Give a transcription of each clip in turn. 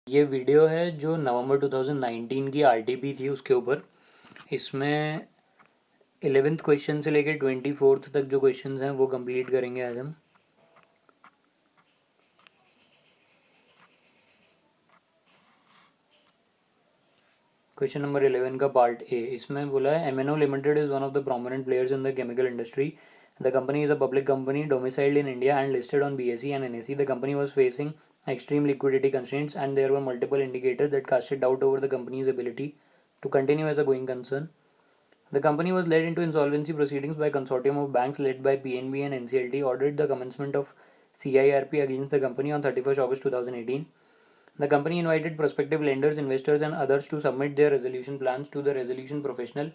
ये वीडियो है जो नवंबर 2019 की आरटीपी थी उसके ऊपर। इसमें 11th क्वेश्चन से लेकर 24th तक जो क्वेश्चंस हैं वो कंप्लीट करेंगे आज हम। क्वेश्चन नंबर 11 का पार्ट ए, इसमें बोला है MNO limited is one of the prominent players in the chemical industry. The company is a public company domiciled in India and listed on BSE and NSE. The company was facing extreme liquidity constraints and there were multiple indicators that casted doubt over the company's ability to continue as a going concern. The company was led into insolvency proceedings by a consortium of banks led by PNB and NCLT, ordered the commencement of CIRP against the company on 31st August 2018. The company invited prospective lenders, investors, and others to submit their resolution plans to the resolution professional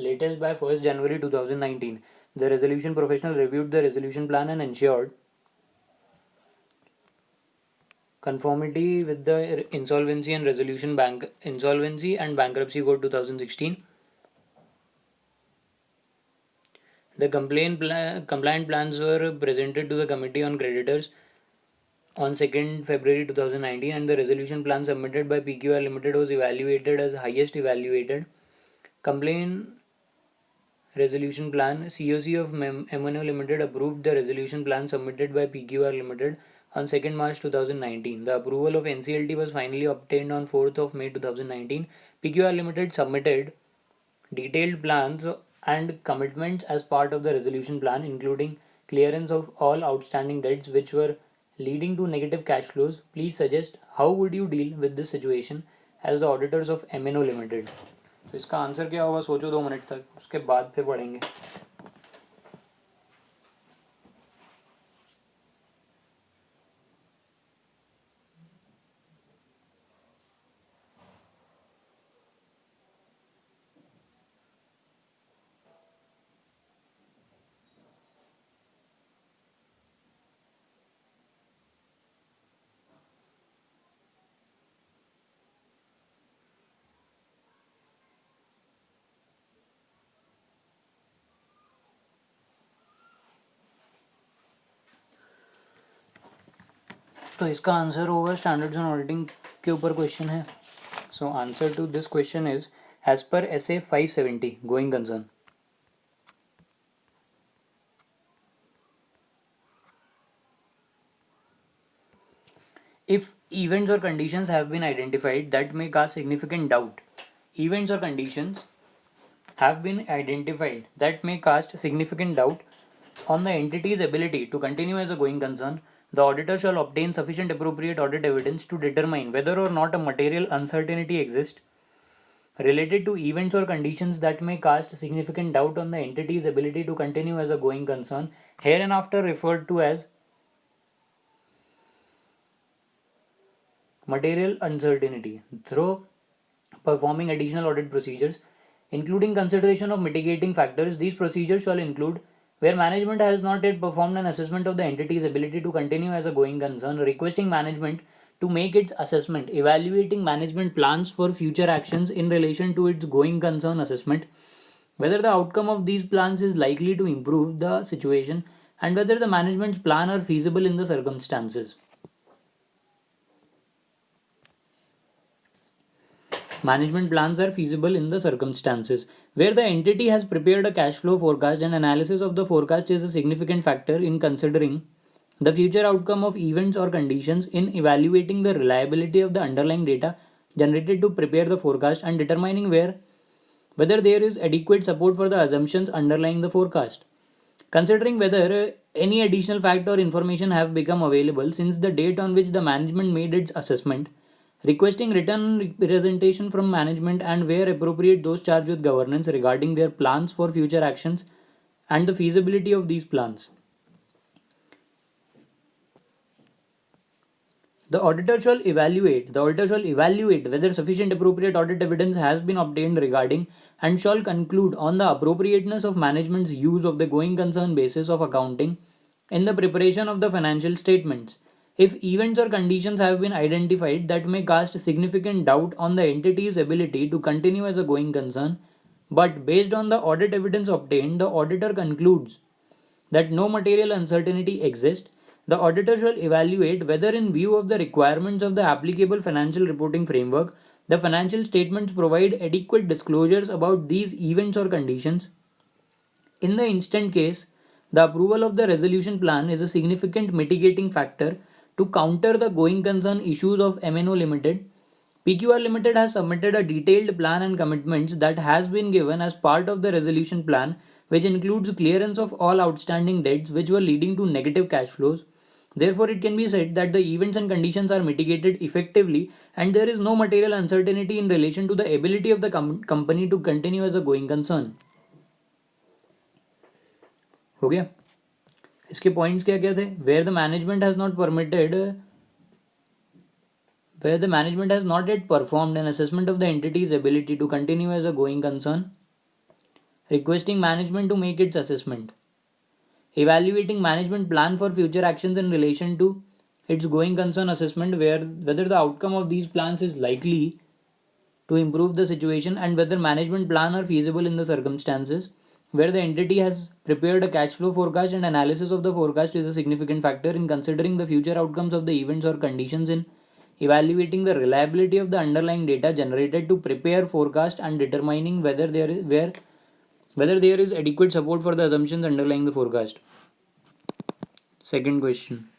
latest by 1st January 2019. The resolution professional reviewed the resolution plan and ensured conformity with the Insolvency and Bankruptcy Code 2016. The compliant plans were presented to the Committee on Creditors on 2nd February 2019, and the resolution plan submitted by PQR Limited was evaluated as highest evaluated. Complaint resolution plan. COC of MNO Limited approved the resolution plan submitted by PQR Limited on 2nd March 2019. The approval of NCLT was finally obtained on 4th of May 2019. PQR Limited submitted detailed plans and commitments as part of the resolution plan, including clearance of all outstanding debts which were leading to negative cash flows. Please suggest how would you deal with this situation as the auditors of MNO Limited. तो इसका answer क्या होगा, सोचो 2 minute तक, उसके बाद फिर पढ़ेंगे. तो इसका आंसर होगा स्टैंडर्ड्स ऑन ऑडिटिंग के ऊपर क्वेश्चन है. So answer to this question is as per SA 570 going concern. If events or conditions have been identified that may cause significant doubt, events or conditions have been identified that may cast significant doubt on the entity's ability to continue as a going concern, the auditor shall obtain sufficient appropriate audit evidence to determine whether or not a material uncertainty exists related to events or conditions that may cast significant doubt on the entity's ability to continue as a going concern, hereinafter referred to as material uncertainty, through performing additional audit procedures, including consideration of mitigating factors. These procedures shall include where management has not yet performed an assessment of the entity's ability to continue as a going concern, requesting management to make its assessment, evaluating management plans for future actions in relation to its going concern assessment, whether the outcome of these plans is likely to improve the situation, and whether the management's plan are feasible in the circumstances. Management plans are feasible in the circumstances. Where the entity has prepared a cash flow forecast and analysis of the forecast is a significant factor in considering the future outcome of events or conditions, in evaluating the reliability of the underlying data generated to prepare the forecast, and determining whether there is adequate support for the assumptions underlying the forecast. Considering whether any additional fact or information have become available since the date on which the management made its assessment, requesting written representation from management, and where appropriate those charged with governance regarding their plans for future actions and the feasibility of these plans. The auditor shall evaluate whether sufficient appropriate audit evidence has been obtained regarding, and shall conclude on the appropriateness of management's use of the going concern basis of accounting in the preparation of the financial statements. If events or conditions have been identified that may cast significant doubt on the entity's ability to continue as a going concern, but based on the audit evidence obtained, the auditor concludes that no material uncertainty exists, The auditor shall evaluate whether, in view of the requirements of the applicable financial reporting framework, the financial statements provide adequate disclosures about these events or conditions. In the instant case, the approval of the resolution plan is a significant mitigating factor to counter the going concern issues of MNO Limited. PQR Limited has submitted a detailed plan and commitments that has been given as part of the resolution plan, which includes clearance of all outstanding debts which were leading to negative cash flows. Therefore, it can be said that the events and conditions are mitigated effectively, and there is no material uncertainty in relation to the ability of the company to continue as a going concern. हो गया. इसके points क्या क्या थे? Where the management has not permitted, where the management has not yet performed an assessment of the entity's ability to continue as a going concern, requesting management to make its assessment, evaluating management plan for future actions in relation to its going concern assessment, whether the outcome of these plans is likely to improve the situation and whether management plan are feasible in the circumstances, where the entity has prepared a cash flow forecast and analysis of the forecast is a significant factor in considering the future outcomes of the events or conditions, in evaluating the reliability of the underlying data generated to prepare forecast, and determining whether there is adequate support for the assumptions underlying the forecast. Second question.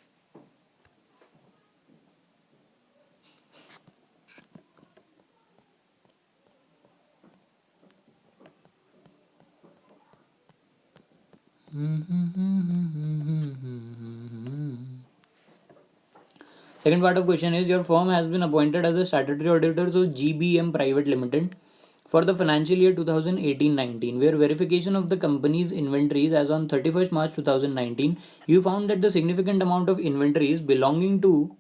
Second part of question is, your firm has been appointed as a statutory auditor of GBM Private Limited for the financial year 2018-19, where verification of the company's inventories as on 31st March 2019, you found that the significant amount of inventories belonging to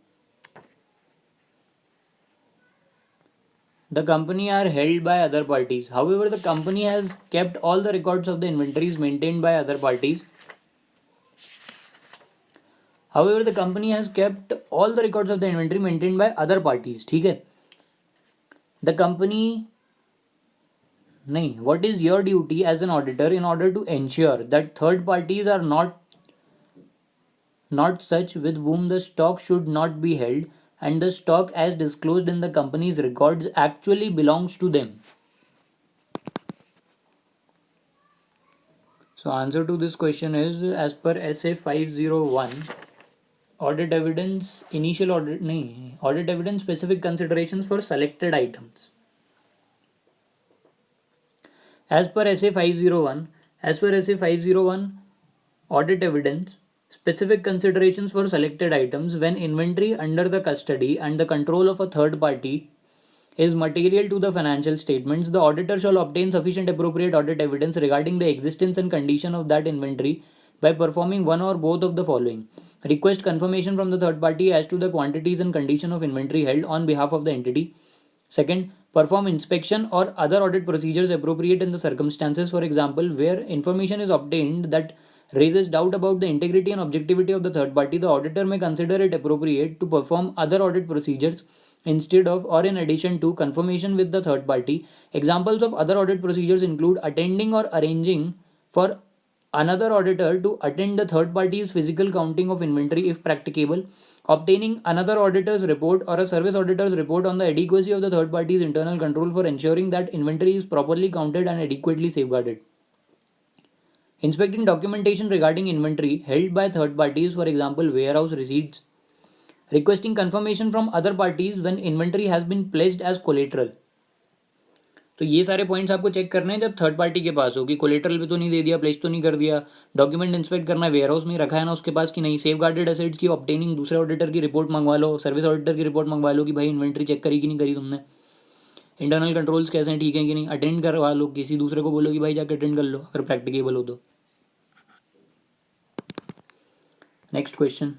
the company are held by other parties. However, the company has kept all the records of the inventories maintained by other parties. However, the company has kept all the records of the inventory maintained by other parties. ठीक है. The company, नहीं, what is your duty as an auditor in order to ensure that third parties are not such with whom the stock should not be held, and the stock as disclosed in the company's records actually belongs to them? So answer to this question is, as per SA 501, audit evidence, initial audit, nahi, audit evidence specific considerations for selected items. As per SA 501, audit evidence, specific considerations for selected items when inventory under the custody and the control of a third party is material to the financial statements, the auditor shall obtain sufficient appropriate audit evidence regarding the existence and condition of that inventory by performing one or both of the following. Request confirmation from the third party as to the quantities and condition of inventory held on behalf of the entity. Second, perform inspection or other audit procedures appropriate in the circumstances. For example, where information is obtained that raises doubt about the integrity and objectivity of the third party, the auditor may consider it appropriate to perform other audit procedures instead of or in addition to confirmation with the third party. Examples of other audit procedures include attending or arranging for another auditor to attend the third party's physical counting of inventory if practicable, obtaining another auditor's report or a service auditor's report on the adequacy of the third party's internal control for ensuring that inventory is properly counted and adequately safeguarded, inspecting documentation regarding inventory held by third parties, for example warehouse receipts, requesting confirmation from other parties when inventory has been pledged as collateral. तो ये सारे points आपको check करने हैं जब third party के पास हो कि कोलेटरल पे तो नहीं दे दिया, प्लेस तो नहीं कर दिया, डॉक्यूमेंट इंस्पेक्ट करना है, वेयर हाउस में रखा है ना उसके पास कि नहीं, सेफ गार्डेड एसेट्स की ऑब्टेनिंग, दूसरे ऑडिटर की रिपोर्ट मंगवा लो, सर्विस ऑडिटर की रिपोर्ट मंगवा लो कि भाई इन्वेंट्री चेक करी कि नहीं करी तुमने, इंटरनल कंट्रोल्स कैसे हैं, ठीक है कि नहीं, अटेंड करवा लो, किसी दूसरे को बोलो कि भाई जाकर अटेंड कर लो अगर प्रैक्टिकेबल हो तो. Next question.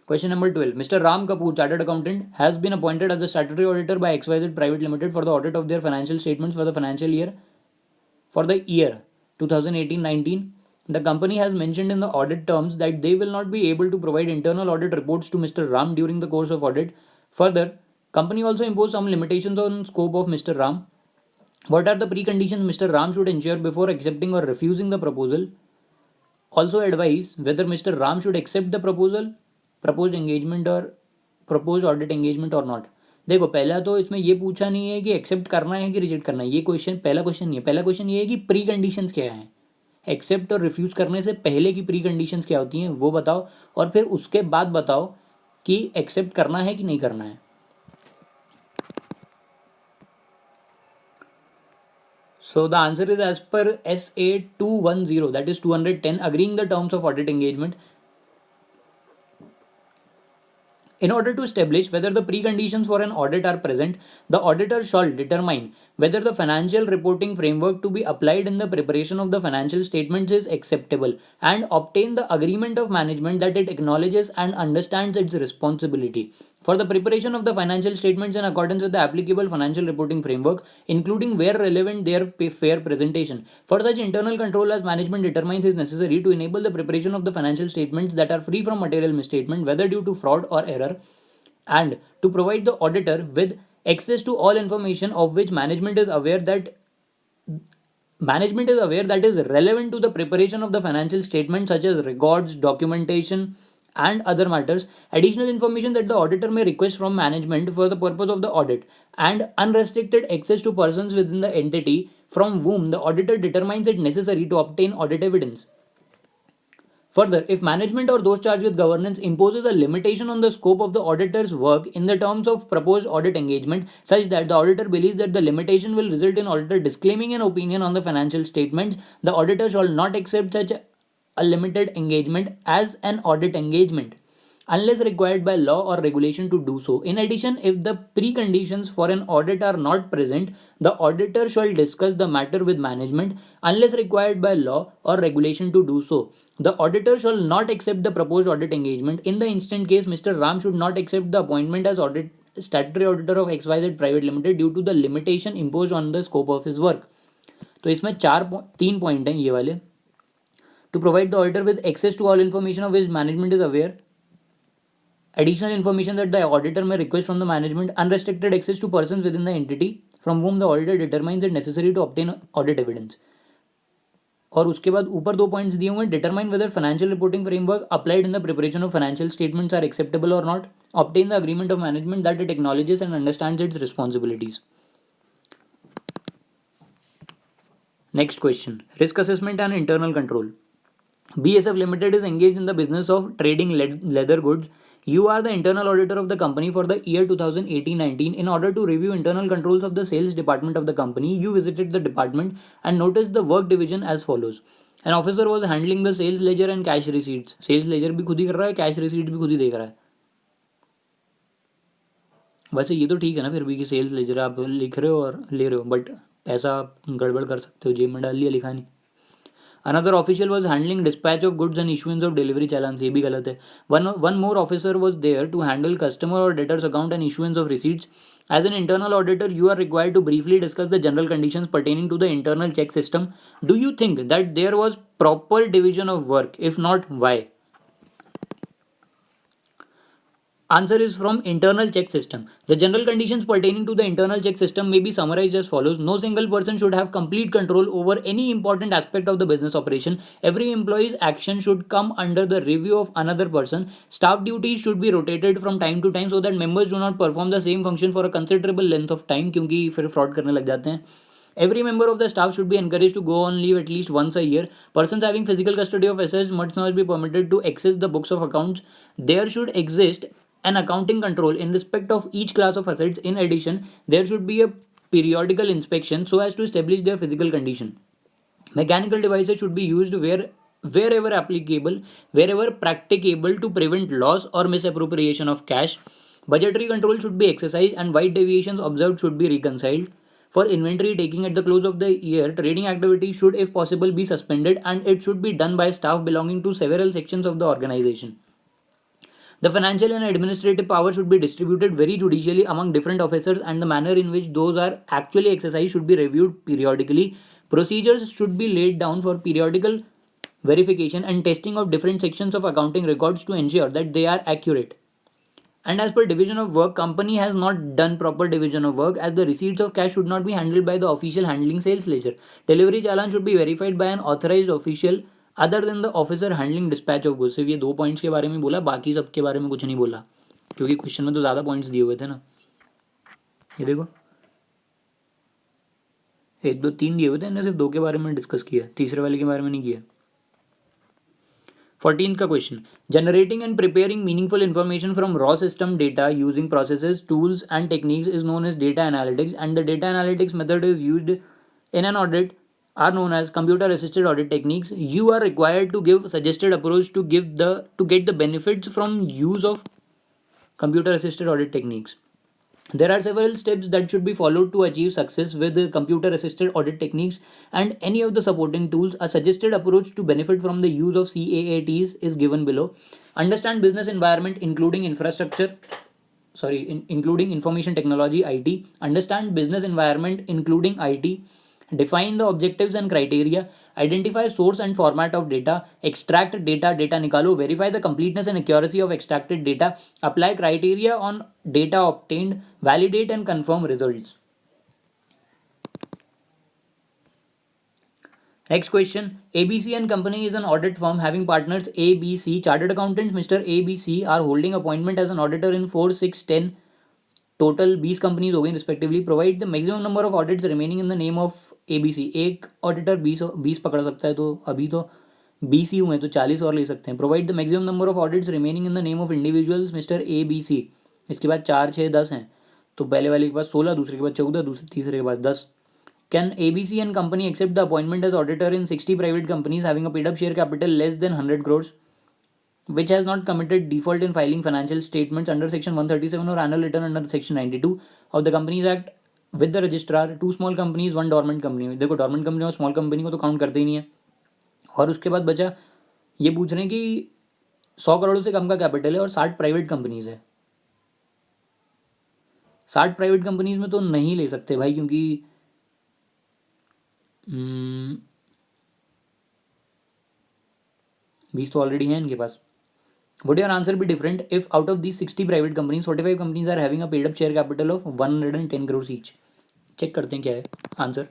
Question number 12. Mr. Ram Kapoor, Chartered Accountant, has been appointed as the statutory auditor by XYZ Private Limited for the audit of their financial statements for the financial year for the year 2018-19. The company has mentioned in the audit terms that they will not be able to provide internal audit reports to Mr. Ram during the course of audit. Further, company also imposed some limitations on scope of Mr. Ram. What are the preconditions Mr. Ram should ensure before accepting or refusing the proposal? Also advise whether Mr. Ram should accept the proposed engagement or proposed audit engagement or not. देखो पहला तो इसमें ये पूछा नहीं है कि accept करना है कि रिजेक्ट करना है, ये क्वेश्चन पहला क्वेश्चन नहीं है. पहला क्वेश्चन ये है कि प्री कंडीशंस क्या है. एक्सेप्ट और रिफ्यूज़ करने से पहले की प्री कंडीशंस क्या होती हैं वो बताओ, और फिर उसके बाद बताओ कि एक्सेप्ट करना है कि नहीं करना है. So the answer is as per SA 210, that is 210, agreeing the terms of audit engagement. In order to establish whether the preconditions for an audit are present, the auditor shall determine whether the financial reporting framework to be applied in the preparation of the financial statements is acceptable and obtain the agreement of management that it acknowledges and understands its responsibility for the preparation of the financial statements in accordance with the applicable financial reporting framework, including where relevant their fair presentation. For such internal control as management determines is necessary to enable the preparation of the financial statements that are free from material misstatement, whether due to fraud or error, and to provide the auditor with access to all information of which management is aware that is relevant to the preparation of the financial statement, such as records, documentation, and other matters, additional information that the auditor may request from management for the purpose of the audit, and unrestricted access to persons within the entity from whom the auditor determines it necessary to obtain audit evidence. Further, if management or those charged with governance imposes a limitation on the scope of the auditor's work in the terms of proposed audit engagement, such that the auditor believes that the limitation will result in auditor disclaiming an opinion on the financial statements, the auditor shall not accept such a limited engagement as an audit engagement, unless required by law or regulation to do so. In addition, if the preconditions for an audit are not present, the auditor shall discuss the matter with management, unless required by law or regulation to do so. The auditor shall not accept the proposed audit engagement. In the instant case, Mr. Ram should not accept the appointment as statutory auditor of XYZ Private Limited due to the limitation imposed on the scope of his work. तो इसमें तीन point हैं ये वाले. To provide the auditor with access to all information of which management is aware, additional information that the auditor may request from the management, unrestricted access to persons within the entity from whom the auditor determines it necessary to obtain audit evidence. और उसके बाद ऊपर दो points दिए हुए हैं. Determine whether financial reporting framework applied in the preparation of financial statements are acceptable और not, obtain the agreement of management that it acknowledges and understands its responsibilities. Next question, risk assessment and internal control. BSF Limited is engaged in the business of trading leather goods. You are the internal auditor of the company for the year 2018-19. In order to review internal controls of the sales department of the company, you visited the department and noticed the work division as follows. An officer was handling the sales ledger and cash receipts. Sales ledger भी खुद ही कर रहा है, cash receipt भी खुद ही देख रहा है. वैसे ये तो ठीक है ना फिर भी कि सेल्स लेजर आप लिख रहे हो और ले रहे हो, बट पैसा गड़बड़ कर सकते हो, जेब में डाल लिया, लिखा नहीं. Another official was handling dispatch of goods and issuance of delivery challans. ये भी गलत है. One more officer was there to handle customer or debtors account and issuance of receipts. As an internal auditor, you are required to briefly discuss the general conditions pertaining to the internal check system. Do you think that there was proper division of work? If not, why? Answer is from internal check system. The general conditions pertaining to the internal check system may be summarized as follows. No single person should have complete control over any important aspect of the business operation. Every employee's action should come under the review of another person. Staff duties should be rotated from time to time so that members do not perform the same function for a considerable length of time, क्योंकि फिर fraud करने लग जाते हैं. Every member of the staff should be encouraged to go on leave at least once a year. Persons having physical custody of assets must not be permitted to access the books of accounts. There should exist an accounting control in respect of each class of assets. In addition, there should be a periodical inspection so as to establish their physical condition. Mechanical devices should be used wherever applicable, wherever practicable, to prevent loss or misappropriation of cash. Budgetary control should be exercised and wide deviations observed should be reconciled. For inventory taking at the close of the year, trading activity should if possible be suspended, and it should be done by staff belonging to several sections of the organization. The financial and administrative power should be distributed very judicially among different officers, and the manner in which those are actually exercised should be reviewed periodically. Procedures should be laid down for periodical verification and testing of different sections of accounting records to ensure that they are accurate. And as per division of work, company has not done proper division of work, as the receipts of cash should not be handled by the official handling sales ledger. Delivery challan should be verified by an authorized official other than the officer handling dispatch of goods. सिर्फ ये 2 points के बारे में बोला, बाकी सब के बारे में कुछ नहीं बोला, क्योंकि क्वेश्चन में तो ज़्यादा पॉइंट्स दिए हुए थे ना। ये देखो 1 2 3 दिए हुए थे, इन्हें सिर्फ 2 के बारे में डिस्कस किया, तीसरे वाले के बारे में नहीं किया। 14th का question, generating and preparing meaningful information from raw system data using processes tools and techniques is known as data analytics and the data analytics method is used in an audit are known as computer assisted audit techniques. You are required to give suggested approach to get the benefits from use of computer assisted audit techniques. There are several steps that should be followed to achieve success with computer assisted audit techniques and any of the supporting tools. A suggested approach to benefit from the use of CAATs is given below. Understand business environment including including information technology IT. Understand business environment including IT. Define the objectives and criteria. Identify source and format of data. Extract data nikalo. Verify the completeness and accuracy of extracted data. Apply criteria on data obtained. Validate and confirm results. Next question. ABC and Company is an audit firm having partners ABC. Chartered accountants Mr. ABC are holding appointment as an auditor in 4, 6, 10. Total 20 companies हो गई respectively. Provide the maximum number of audits remaining in the name of ABC. एक auditor 20 पकड़ सकता है, तो अभी तो 20 ही हुए हैं, तो 40 और ले सकते हैं. Provide the maximum number of audits remaining in the name of individuals mister ABC. इसके बाद 4, 6, 10 हैं, तो पहले वाले के पास 16, दूसरे के बाद 14, तीसरे के बाद 10. Can ABC and company accept the appointment as auditor in 60 private companies having a paid up share capital less than 100 crores? Which has not committed default in filing financial statements under section 137 or annual return under section 92 of the Companies Act with the registrar. 2 small companies, 1 dormant company. देखो dormant company और small company को तो count करते ही नहीं है. और उसके बाद बचा ये पूछ रहे हैं कि 100 करोड़ से कम का कैपिटल है और 60 प्राइवेट कंपनीज है. 60 प्राइवेट कंपनीज में तो नहीं ले सकते भाई, क्योंकि 20 तो ऑलरेडी हैं इनके पास. Would your answer be different if out of these 60 private companies, 45 companies are having a paid up share capital of 110 crores each? Check करते हैं क्या है answer.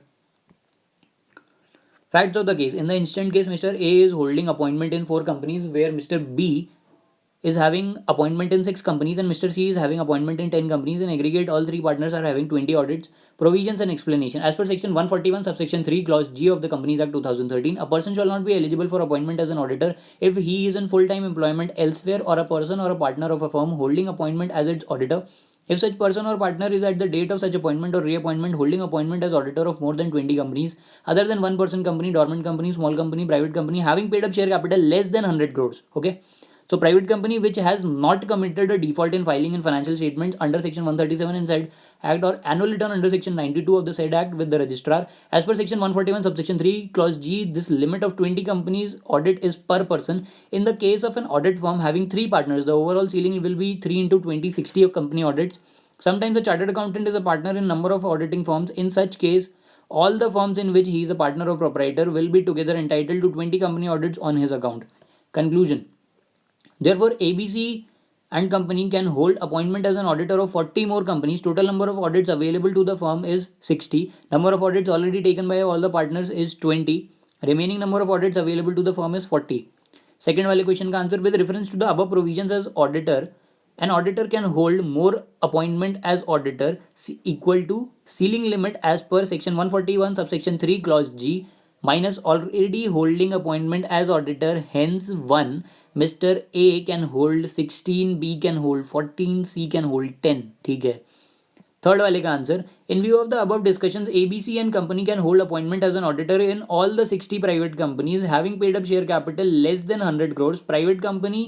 Facts of the case. In the instant case, Mr. A is holding appointment in 4 companies where Mr. B is having appointment in 6 companies and Mr. C is having appointment in 10 companies. In aggregate, all 3 partners are having 20 audits. Provisions and explanation. As per section 141 subsection 3 clause G of the Companies Act 2013, a person shall not be eligible for appointment as an auditor if he is in full-time employment elsewhere or a person or a partner of a firm holding appointment as its auditor. If such person or partner is at the date of such appointment or reappointment holding appointment as auditor of more than 20 companies other than 1-person company, dormant company, small company, private company having paid up share capital less than 100 crores. Okay. So private company which has not committed a default in filing in financial statements under section 137 in said act or annual return under section 92 of the said act with the registrar. As per section 141 subsection 3 clause G, this limit of 20 companies audit is per person. In the case of an audit firm having 3 partners, the overall ceiling will be 3 into 20, 60 of company audits. Sometimes the chartered accountant is a partner in number of auditing firms. In such case, all the firms in which he is a partner or proprietor will be together entitled to 20 company audits on his account. Conclusion. Therefore, ABC and company can hold appointment as an auditor of 40 more companies. Total number of audits available to the firm is 60. Number of audits already taken by all the partners is 20. Remaining number of audits available to the firm is 40. Second वाले question का answer. With reference to the above provisions as auditor, an auditor can hold more appointment as auditor equal to ceiling limit as per section 141 subsection 3 clause G minus already holding appointment as auditor. Hence 1, Mr. A can hold 16, B can hold 14, C can hold 10. ठीक है. Third वाले का answer. In view of the above discussions, ABC and company can hold appointment as an auditor in all the 60 private companies having paid up share capital less than 100 crores. Private company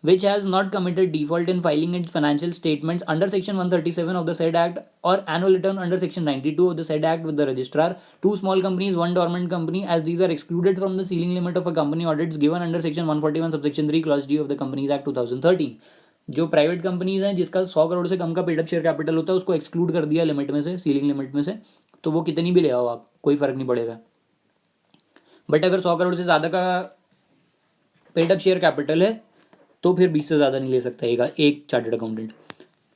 which has not committed default in filing its financial statements under section 137 of the said act or annual return under section 92 of the said act with the registrar. 2 small companies, 1 dormant company, as these are excluded from the ceiling limit of a company audits given under section 141 subsection 3 clause D of the Companies Act 2013. जो private companies हैं जिसका 100 करोड़ से कम का paid up share capital होता है उसको exclude कर दिया लिमिट में से, सीलिंग लिमिट में से, तो वो कितनी भी ले आओ आप, कोई फर्क नहीं पड़ेगा. बट अगर 100 करोड़ से ज़्यादा का पेड अप शेयर कैपिटल है तो फिर 20 से ज़्यादा नहीं ले सकता एक चार्टर्ड अकाउंटेंट.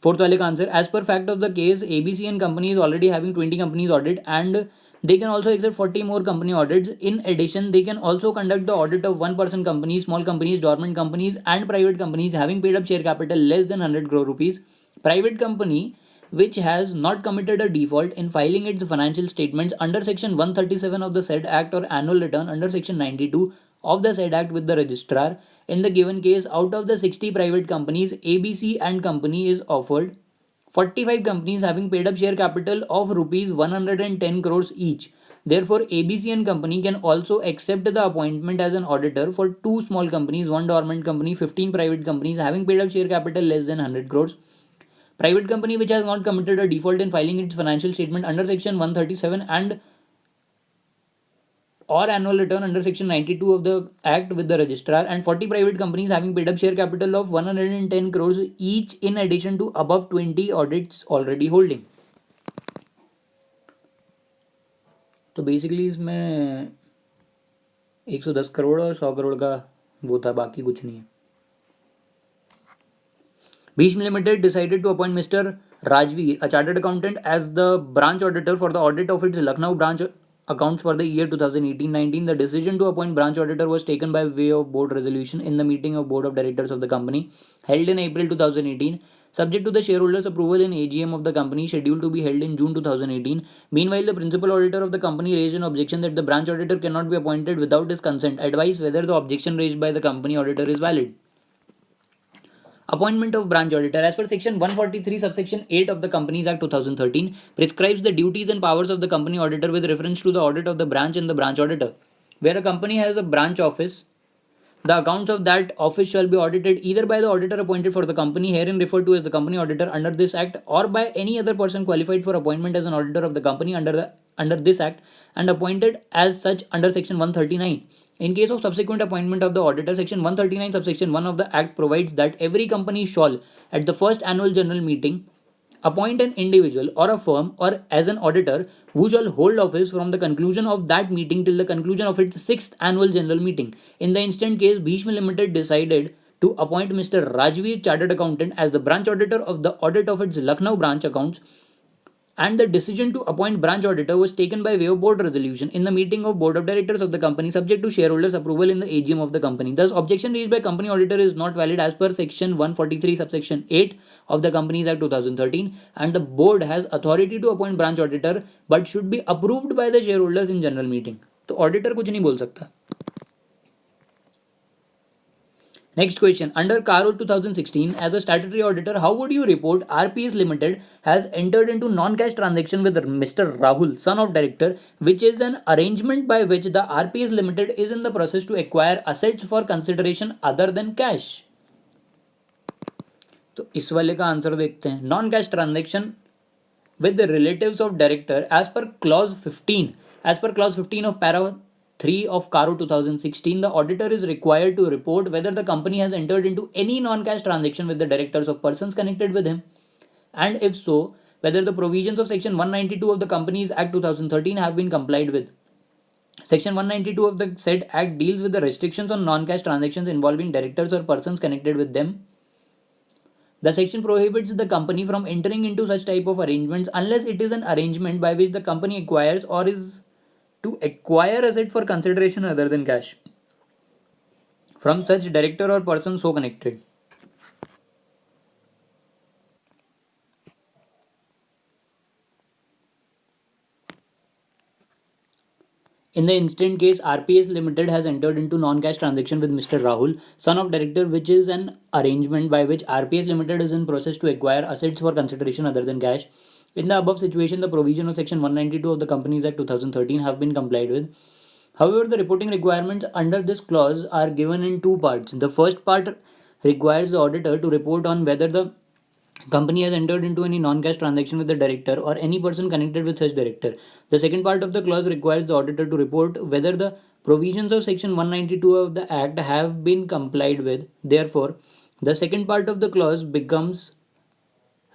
फोर्थ वाले का answer. As per fact of the case, ABC and company is already having 20 companies audit and They can also accept 40 more company audits. In addition, they can also conduct the audit of one-person companies, small companies, dormant companies, and private companies having paid up share capital less than 100 crore rupees. Private company which has not committed a default in filing its financial statements under Section 137 of the said Act or annual return under Section 92 of the said Act with the registrar. In the given case, out of the 60 private companies, ABC and company is offered 45 companies having paid up share capital of rupees 110 crores each. Therefore, ABC and company can also accept the appointment as an auditor for two small companies, one dormant company, 15 private companies having paid up share capital less than 100 crores. Private company which has not committed a default in filing its financial statement under Section 137 and or annual return under Section 92 of the Act with the registrar, and 40 private companies having paid up share capital of 110 crores each in addition to above 20 audits already holding. तो basically इसमें 110 करोड़ और 100 करोड़ का वो था, बाकी कुछ नहीं है. Bhishma Limited decided to appoint Mr. Rajveer, a chartered accountant, as the branch auditor for the audit of its Lucknow branch accounts for the year 2018-19. The decision to appoint branch auditor was taken by way of board resolution in the meeting of board of directors of the company held in April 2018, subject to the shareholders' approval in AGM of the company scheduled to be held in June 2018. Meanwhile, the principal auditor of the company raised an objection that the branch auditor cannot be appointed without his consent. Advise whether the objection raised by the company auditor is valid. Appointment of branch auditor. As per Section 143 subsection 8 of the Companies Act 2013 prescribes the duties and powers of the company auditor with reference to the audit of the branch and the branch auditor. Where a company has a branch office, the accounts of that office shall be audited either by the auditor appointed for the company, herein referred to as the company auditor under this act, or by any other person qualified for appointment as an auditor of the company under this act and appointed as such under Section 139. In case of subsequent appointment of the auditor, Section 139 subsection 1 of the Act provides that every company shall, at the first annual general meeting, appoint an individual or a firm or as an auditor who shall hold office from the conclusion of that meeting till the conclusion of its sixth annual general meeting. In the instant case, Bhishma Limited decided to appoint Mr. Rajveer, Chartered Accountant, as the branch auditor of the audit of its Lucknow branch accounts, and the decision to appoint branch auditor was taken by way of board resolution in the meeting of board of directors of the company subject to shareholders approval in the AGM of the company. Thus, objection raised by company auditor is not valid as per Section 143 subsection 8 of the Companies Act 2013, and the board has authority to appoint branch auditor but should be approved by the shareholders in general meeting. तो auditor कुछ नहीं बोल सकता. Next question. Under CARO 2016, as a statutory auditor, how would you report RPS Limited has entered into non-cash transaction with Mr. Rahul, son of director, which is an arrangement by which the RPS Limited is in the process to acquire assets for consideration other than cash? तो इस वाले का answer देखते हैं. Non cash transaction with the relatives of director as per clause 15 of para 3 of CARO 2016, the auditor is required to report whether the company has entered into any non-cash transaction with the directors of persons connected with him, and if so, whether the provisions of Section 192 of the Companies Act 2013 have been complied with. Section 192 of the said Act deals with the restrictions on non-cash transactions involving directors or persons connected with them. The section prohibits the company from entering into such type of arrangements unless it is an arrangement by which the company acquires or is to acquire asset for consideration other than cash from such director or person so connected. In the instant case, RPS Limited has entered into non-cash transaction with Mr. Rahul, son of director, which is an arrangement by which RPS Limited is in process to acquire assets for consideration other than cash. In the above situation, the provision of Section 192 of the Companies Act 2013 have been complied with. However, the reporting requirements under this clause are given in two parts. The first part requires the auditor to report on whether the company has entered into any non-cash transaction with the director or any person connected with such director. The second part of the clause requires the auditor to report whether the provisions of Section 192 of the Act have been complied with. Therefore, the second part of the clause becomes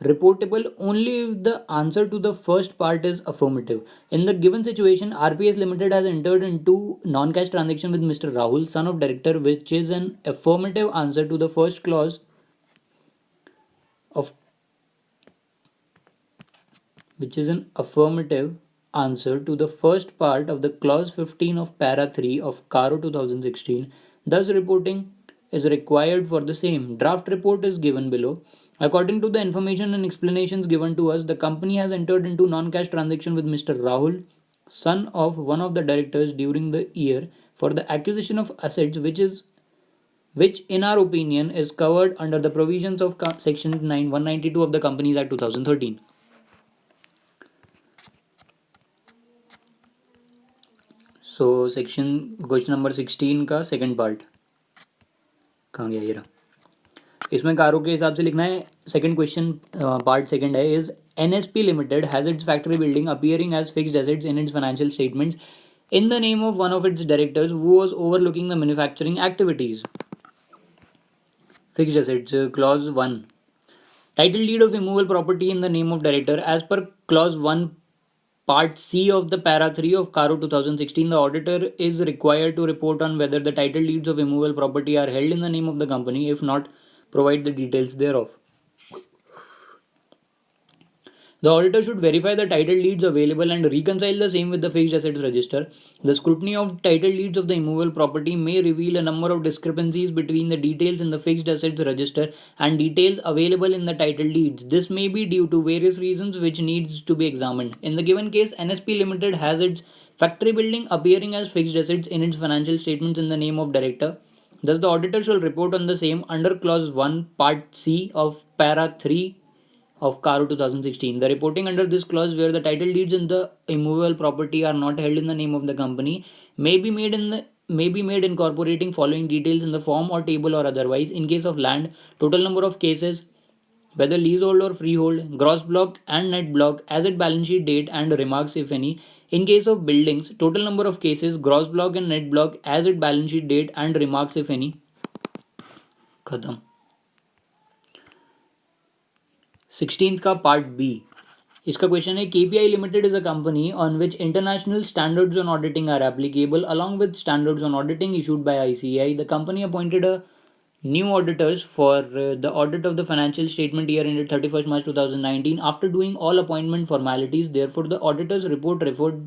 reportable only if the answer to the first part is affirmative. In the given situation, RPS Limited has entered into non-cash transaction with Mr. Rahul, son of director, which is an affirmative answer to the first clause of which is an affirmative answer to the first part of the clause 15 of para 3 of CARO 2016. Thus, reporting is required for the same. Draft report is given below. According to the information and explanations given to us, the company has entered into non-cash transaction with Mr. Rahul, son of one of the directors, during the year for the acquisition of assets which in our opinion is covered under the provisions of section 192 of the Companies Act 2013. So section question number 16 का second part कहाँ गया ये रहा. इसमें कारों के हिसाब से लिखना है. सेकंड क्वेश्चन पार्ट सेकंड है is NSP Limited has its factory building appearing as fixed assets in its financial statements in the name of one of its directors who was overlooking the manufacturing activities. Fixed assets, clause 1. Title deed of immovable property in the name of director. As per clause 1 part C of the para 3 of CARO 2016, the auditor is required to report on whether the title deeds of immovable property are held in the name of the company. If not, provide the details thereof. The auditor should verify the title deeds available and reconcile the same with the fixed assets register. The scrutiny of title deeds of the immovable property may reveal a number of discrepancies between the details in the fixed assets register and details available in the title deeds. This may be due to various reasons which needs to be examined. In the given case, NSP Limited has its factory building appearing as fixed assets in its financial statements in the name of director. Thus, the auditor shall report on the same under clause 1 part C of para 3 of CARO 2016. The reporting under this clause where the title deeds in the immovable property are not held in the name of the company may be made incorporating following details in the form or table or otherwise. In case of land, total number of cases, whether leasehold or freehold, gross block and net block, asset balance sheet date and remarks if any. In case of buildings, total number of cases, gross block and net block, asset balance sheet date and remarks if any. खत्म. 16th का part B. इसका question है KPI Limited is a company on which international standards on auditing are applicable along with standards on auditing issued by ICAI. The company appointed a new auditors for the audit of the financial statement year ended 31st March 2019 after doing all appointment formalities. Therefore, the auditor's report referred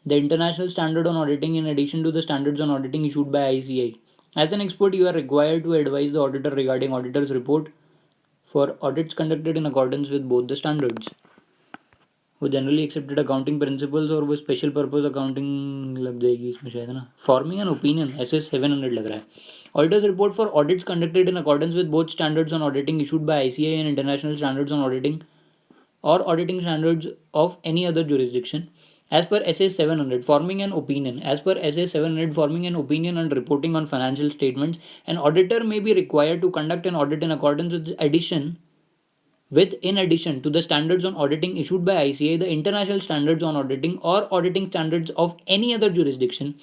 the international standard on auditing in addition to the standards on auditing issued by ICAI. As an expert, you are required to advise the auditor regarding auditor's report for audits conducted in accordance with both the standards. वो generally accepted accounting principles और वो special purpose accounting लग जाएगी इसमें शायद ना. Forming an opinion SS 700 लग रहा है. Auditors report for audits conducted in accordance with both standards on auditing issued by ICAI and international standards on auditing or auditing standards of any other jurisdiction. As per SA 700, forming an opinion. As per SA 700, forming an opinion and reporting on financial statements, an auditor may be required to conduct an audit in accordance with in addition to the standards on auditing issued by ICAI, the international standards on auditing or auditing standards of any other jurisdiction.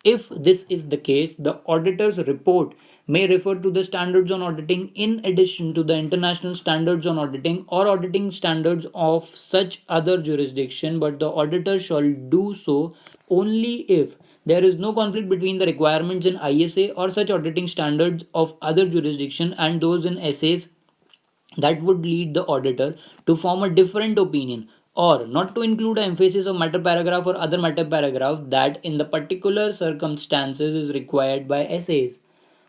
If this is the case, the auditor's report may refer to the standards on auditing in addition to the international standards on auditing or auditing standards of such other jurisdiction, but the auditor shall do so only if there is no conflict between the requirements in ISA or such auditing standards of other jurisdiction and those in SAs that would lead the auditor to form a different opinion, or not to include an emphasis of matter paragraph or other matter paragraph that in the particular circumstances is required by SAs.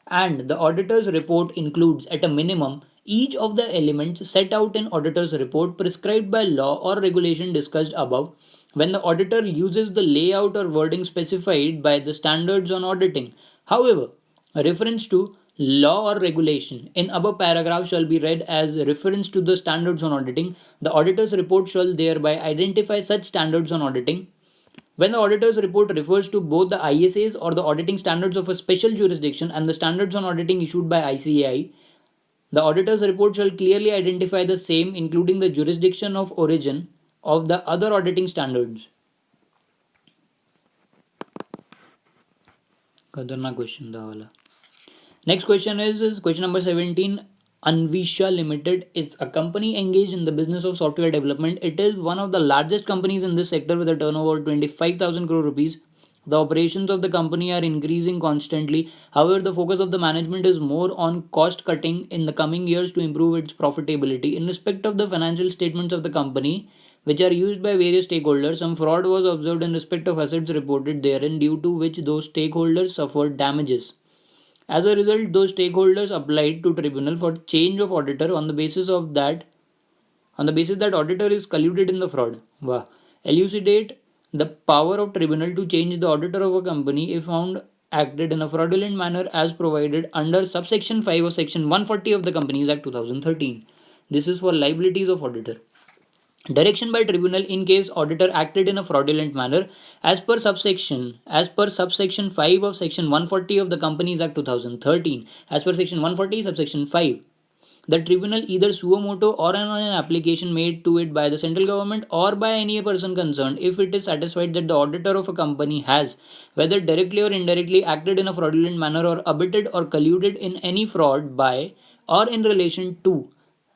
And the auditor's report includes at a minimum each of the elements set out in auditor's report prescribed by law or regulation discussed above when the auditor uses the layout or wording specified by the standards on auditing. However, a reference to law or regulation in above paragraph shall be read as reference to the standards on auditing. The auditor's report shall thereby identify such standards on auditing. When the auditor's report refers to both the ISAs or the auditing standards of a special jurisdiction and the standards on auditing issued by ICAI, the auditor's report shall clearly identify the same, including the jurisdiction of origin of the other auditing standards. खतरनाक question था वाला. Next question is question number 17. Anvisha Limited is a company engaged in the business of software development. It is one of the largest companies in this sector with a turnover of 25,000 crore rupees. The operations of the company are increasing constantly. However, the focus of the management is more on cost cutting in the coming years to improve its profitability. In respect of the financial statements of the company which are used by various stakeholders. Some fraud was observed in respect of assets reported therein, due to which those stakeholders suffered damages. As a result, those stakeholders applied to tribunal for change of auditor on the basis that auditor is colluded in the fraud. Wow. Elucidate the power of tribunal to change the auditor of a company if found acted in a fraudulent manner as provided under subsection 5 of section 140 of the Companies Act 2013. This is for liabilities of auditor. Direction by tribunal in case auditor acted in a fraudulent manner as per subsection 5 of section 140 of the Companies Act 2013. As per section 140 subsection 5, the tribunal either suo moto or on an application made to it by the central government or by any person concerned, if it is satisfied that the auditor of a company has, whether directly or indirectly, acted in a fraudulent manner or abetted or colluded in any fraud by or in relation to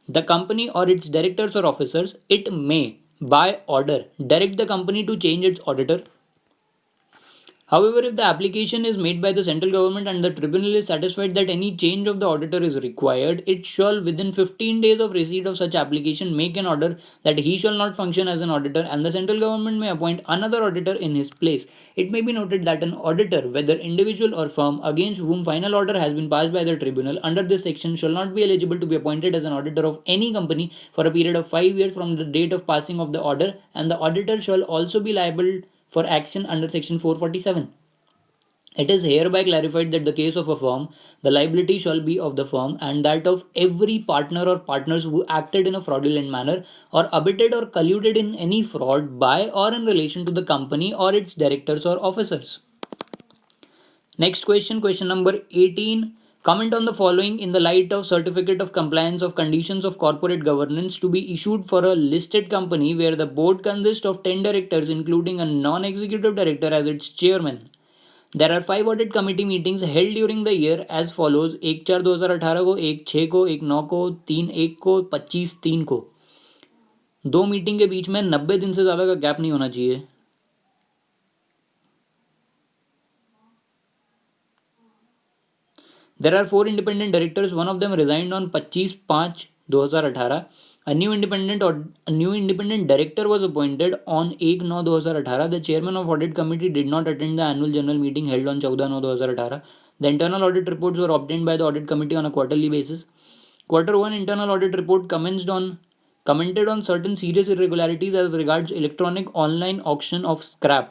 the company or its directors or officers, it may, by order, direct the company to change its auditor. However, if the application is made by the central government and the tribunal is satisfied that any change of the auditor is required, it shall, within 15 days of receipt of such application, make an order that he shall not function as an auditor, and the central government may appoint another auditor in his place. It may be noted that an auditor, whether individual or firm, against whom final order has been passed by the tribunal under this section, shall not be eligible to be appointed as an auditor of any company for a period of 5 years from the date of passing of the order, and the auditor shall also be liable for action under section 447. It is hereby clarified that the case of a firm, the liability shall be of the firm and that of every partner or partners who acted in a fraudulent manner or abetted or colluded in any fraud by or in relation to the company or its directors or officers. Next question, question number 18. Comment on the following in the light of certificate of compliance of conditions of corporate governance to be issued for a listed company where the board consists of 10 directors including a non-executive director as its chairman. There are 5 audit committee meetings held during the year as follows: 1/4/2018 को, 1/6 को, 1/9 को, 3/1 को, 25/3 को. 2 meeting के बीच में 90 दिन से ज़्यादा का गैप नहीं होना चाहिए. There are 4 independent directors. One of them resigned on 25/5/2018. A new independent director was appointed on 1/9/2018. The chairman of audit committee did not attend the annual general meeting held on 14/9/2018. The internal audit reports were obtained by the audit committee on a quarterly basis. Quarter 1 internal audit report commented on certain serious irregularities as regards electronic online auction of scrap.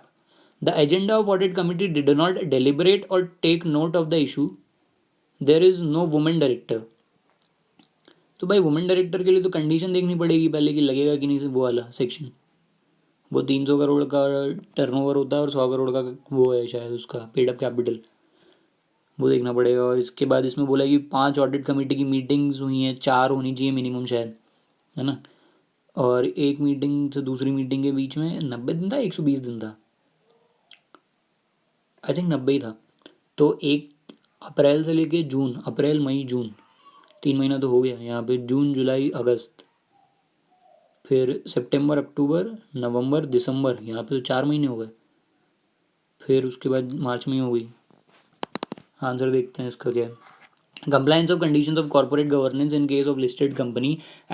The agenda of audit committee did not deliberate or take note of the issue. There is no women director. तो भाई women director के लिए तो condition देखनी पड़ेगी पहले कि लगेगा कि नहीं वो वाला सेक्शन. वो 300 करोड़ का टर्नओवर होता है और 100 करोड़ का वो है शायद उसका पेड अप कैपिटल. वो देखना पड़ेगा. और इसके बाद इसमें बोला कि 5 ऑडिट कमेटी की मीटिंग्स हुई हैं, 4 होनी चाहिए मिनिमम शायद, है ना. और एक मीटिंग से दूसरी मीटिंग के बीच में 90 दिन था, 120 दिन था, आई थिंक 90 ही था. तो 1 अप्रैल से लेके जून, अप्रैल मई जून, 3 महीना तो हो गया यहाँ पे. जून जुलाई अगस्त, फिर सितंबर अक्टूबर नवंबर दिसंबर, यहाँ पे तो 4 महीने हो गए. फिर उसके बाद मार्च में हो गई. आंसर देखते हैं इसका क्या है. Compliance of conditions of corporate governance in case of listed company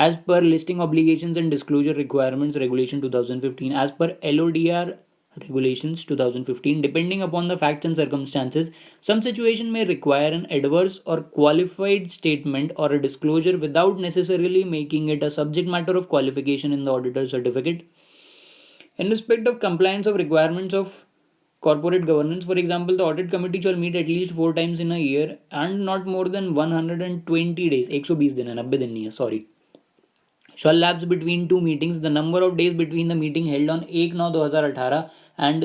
as per listing obligations and disclosure requirements regulation 2015. As per LODR regulations 2015, depending upon the facts and circumstances, some situation may require an adverse or qualified statement or a disclosure without necessarily making it a subject matter of qualification in the auditor certificate. In respect of compliance of requirements of corporate governance, for example, the audit committee shall meet at least 4 times in a year and not more than 120 days. 120 दिन है, 90 दिन नहीं है, sorry. Shall lapse between 2 meetings. The number of days between the meeting held on 1/9/2018 and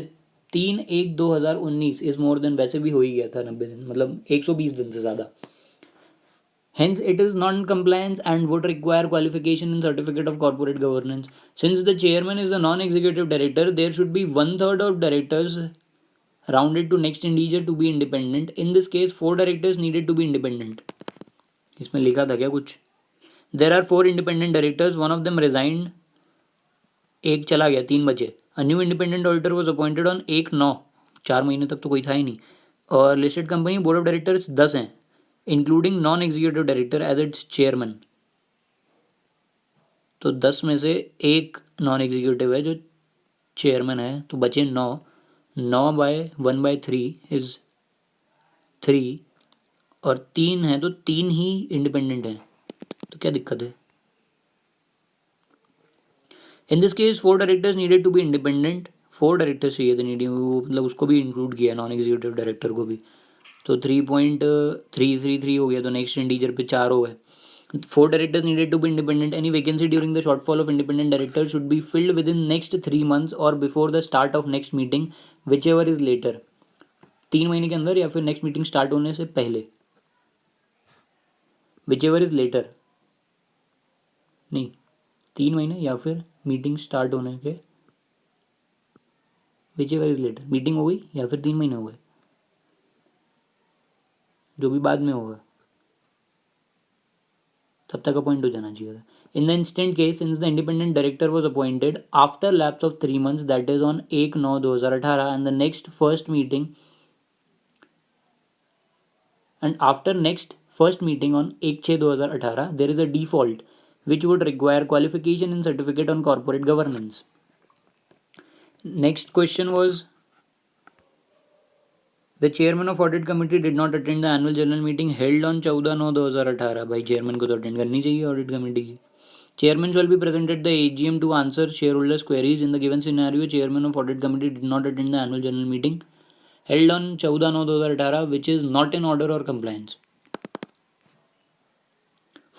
3/1/2019 is more than, वैसे भी हो ही गया था 90 दिन, मतलब 120 दिन से ज़्यादा. Hence, it is non-compliance and would require qualification in certificate of corporate governance. Since the chairman is a non-executive director, there should be 1/3 of directors rounded to next integer to be independent. In this case, 4 directors needed to be independent. इसमें लिखा था क्या कुछ? There are 4 independent directors. One of them resigned. एक चला गया, 3 बचे. A new independent auditor was appointed on 1/9. 4 महीने तक तो कोई था ही नहीं. और listed company board of directors 10 हैं, including non executive director as its chairman. तो 10 में से एक नॉन एग्जीक्यूटिव है जो चेयरमैन है, तो बचे 9। 9/1/3 इज 3 और 3 है तो 3 ही इंडिपेंडेंट है, तो क्या दिक्कत है? In this case 4 directors needed to be independent. 4 directors चाहिए थे, नीडी वो मतलब उसको भी इंक्लूड किया नॉन एग्जीक्यूटिव डायरेक्टर को भी। तो 3.333 हो गया, तो नेक्स्ट इंटीजर पे 4 हो गए। 4 directors needed to be independent. Any vacancy during the shortfall of independent directors should be filled within next 3 months or before the start of next meeting, whichever is later. 3 महीने के अंदर या फिर next meeting start होने से पहले, whichever is later, नहीं 3 महीने या फिर मीटिंग स्टार्ट होने के, whichever is later, मीटिंग हो गई या फिर 3 महीने हो गए, जो भी बाद में होगा तब तक अपॉइंट हो जाना चाहिए था। In the instant case, since the independent director was appointed after lapse of 3 months, that is on 1/9/2018, and the next first meeting and after next first meeting on 1/6/2018, there is a default which would require qualification in certificate on corporate governance. Next question was, the chairman of audit committee did not attend the annual general meeting held on 14/9/2018. भाई chairman को तो attend करनी चाहिए audit committee की। Chairman shall be present at the AGM to answer shareholders' queries. In the given scenario, Chairman of Audit Committee did not attend the annual general meeting held on 14/9/2018, which is not in order or compliance.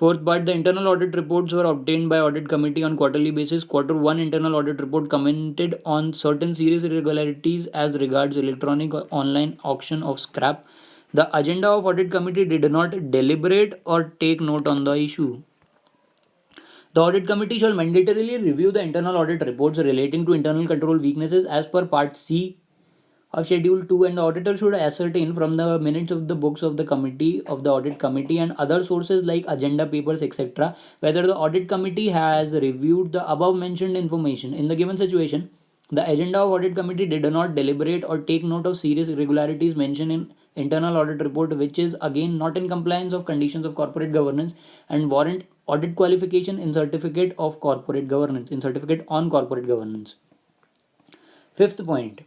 Fourth part, the internal audit reports were obtained by Audit Committee on quarterly basis. Q1 internal audit report commented on certain serious irregularities as regards electronic online auction of scrap. The agenda of Audit Committee did not deliberate or take note on the issue. The audit committee shall mandatorily review the internal audit reports relating to internal control weaknesses as per part C of schedule 2, and the auditor should ascertain from the minutes of the books of the committee, of the audit committee, and other sources like agenda papers, etc., whether the audit committee has reviewed the above mentioned information. In the given situation, the agenda of audit committee did not deliberate or take note of serious irregularities mentioned in internal audit report, which is again not in compliance of conditions of corporate governance and warrant audit qualification in certificate of corporate governance, in certificate on corporate governance. Fifth point,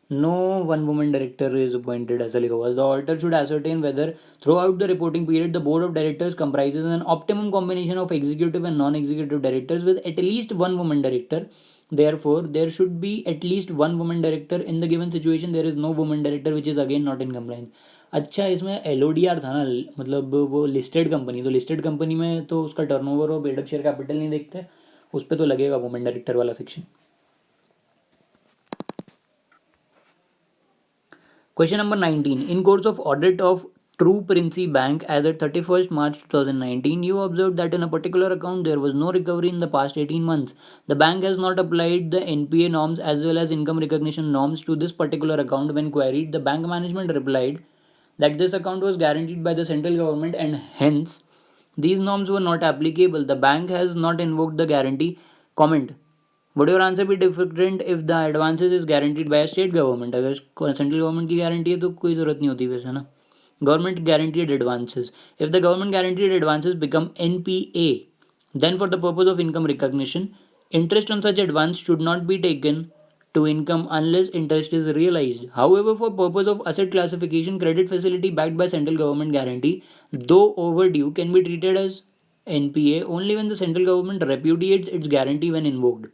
no one woman director is appointed as a legal. The auditor should ascertain whether throughout the reporting period the board of directors comprises an optimum combination of executive and non-executive directors with at least one woman director. Therefore, there should be at least one woman director. In the given situation, there is no woman director, which is again not in compliance. अच्छा, इसमें LODR था ना, मतलब वो listed company, तो listed company में तो उसका टर्नओवर और पेड अप शेयर कैपिटल नहीं देखते, उस पर तो लगेगा वुमेन डायरेक्टर वाला section. Question number 19. In course of audit of True Princey Bank as at 31st March 2019, you observed that in a particular account there was no recovery in the past 18 months. The bank has not applied the NPA norms as well as income recognition norms to this particular account. When queried, the bank management replied that this account was guaranteed by the central government and hence these norms were not applicable. The bank has not invoked the guarantee. Comment. Would your answer be different if the advances is guaranteed by a state government? अगर central government की guarantee है तो कोई ज़रूरत नहीं होती वैसे ना। Government guaranteed advances. If the government guaranteed advances become NPA, then for the purpose of income recognition, interest on such advance should not be taken to income unless interest is realized. However, for purpose of asset classification, credit facility backed by central government guarantee, though overdue, can be treated as NPA only when the central government repudiates its guarantee when invoked.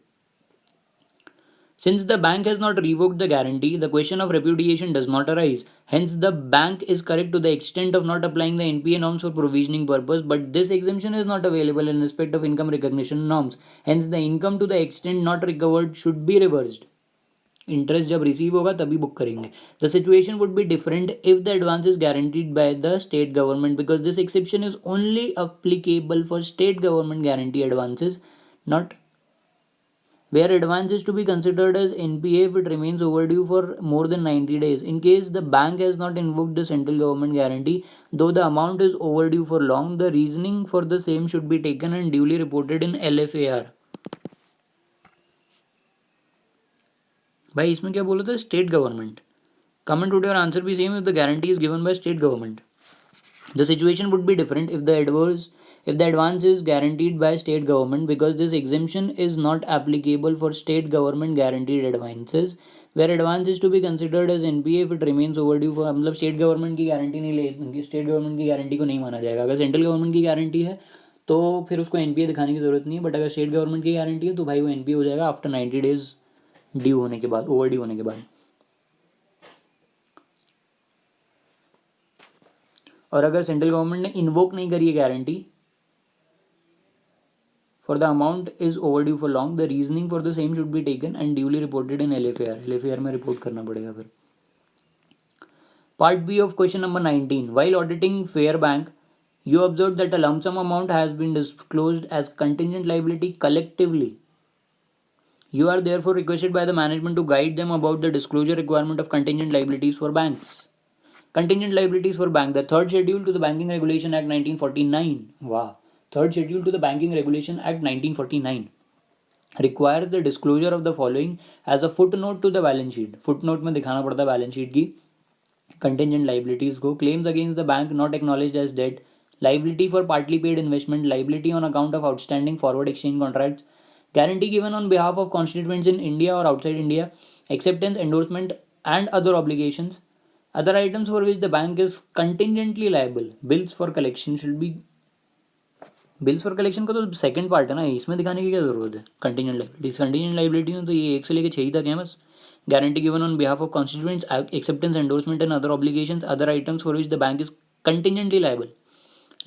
Since the bank has not revoked the guarantee, the question of repudiation does not arise. Hence, the bank is correct to the extent of not applying the NPA norms for provisioning purpose, but this exemption is not available in respect of income recognition norms. Hence, the income to the extent not recovered should be reversed. Interest जब receive होगा तभी book करेंगे. The situation would be different if the advance is guaranteed by the state government because this exception is only applicable for state government guarantee advances, not where advance is to be considered as NPA if it remains overdue for more than 90 days. In case the bank has not invoked the central government guarantee, though the amount is overdue for long, the reasoning for the same should be taken and duly reported in LFAR. भाई इसमें क्या बोला था? State government. Comment would your answer be same if the guarantee is given by state government? The situation would be different if the if the advance is guaranteed by state government, because this exemption is not applicable for state government guaranteed advances where advance is to be considered as NPA if it remains overdue for, मतलब state government की guarantee नहीं ले, state government की guarantee को नहीं माना जाएगा. अगर सेंट्रल गवर्नमेंट की गारंटी है तो फिर उसको एनपीए दिखाने की ज़रूरत नहीं है, बट अगर स्टेट गवर्नमेंट की गारंटी है तो भाई वो एनपीए हो जाएगा आफ्टर 90 डेज ड्यू होने के बाद, ओवर ड्यू होने के बाद. और अगर सेंट्रल गवर्नमेंट ने इन्वोक नहीं करी है guarantee for the amount is overdue for long, the reasoning for the same should be taken and duly reported in LFAR. LFAR में report करना पड़ेगा फिर. Part B of question number 19. While auditing Fair Bank, you observed that a lump sum amount has been disclosed as contingent liability collectively. You are therefore requested by the management to guide them about the disclosure requirement of contingent liabilities for banks. Contingent liabilities for bank. The third schedule to the Banking Regulation Act 1949. Wow. Third schedule to the Banking Regulation Act 1949 requires the disclosure of the following as a footnote to the balance sheet. Footnote में दिखाना पड़ता है balance sheet की contingent liabilities को. Claims against the bank not acknowledged as debt, liability for partly paid investment, liability on account of outstanding forward exchange contracts, guarantee given on behalf of constituents in India or outside India, acceptance, endorsement and other obligations, other items for which the bank is contingently liable, bills for collection should be. Bills for collection का तो second part है ना, इसमें दिखाने की क्या ज़रूरत है. कंटिजेंट लाइबिलिटीज, कंटिजेंट लाइबिलिटी में तो ये 1 से लेकर 6 तक है बस. Guarantee given on behalf of constituents, acceptance, endorsement and other obligations, other items for which the bank is contingently liable,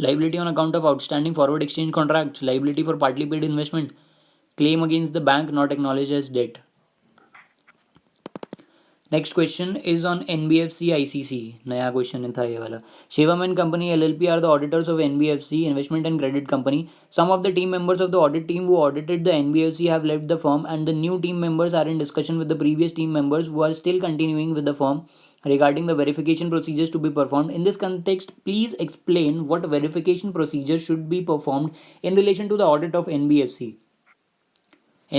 liability on account of outstanding forward exchange contract, liability for partly paid investment, claim against the bank not acknowledge as debt. Next question is on NBFC ICC. नया question था ये वाला. Shivam and Company LLP are the auditors of NBFC Investment and Credit Company. Some of the team members of the audit team who audited the NBFC have left the firm, and the new team members are in discussion with the previous team members who are still continuing with the firm regarding the verification procedures to be performed. In this context, please explain what verification procedures should be performed in relation to the audit of NBFC.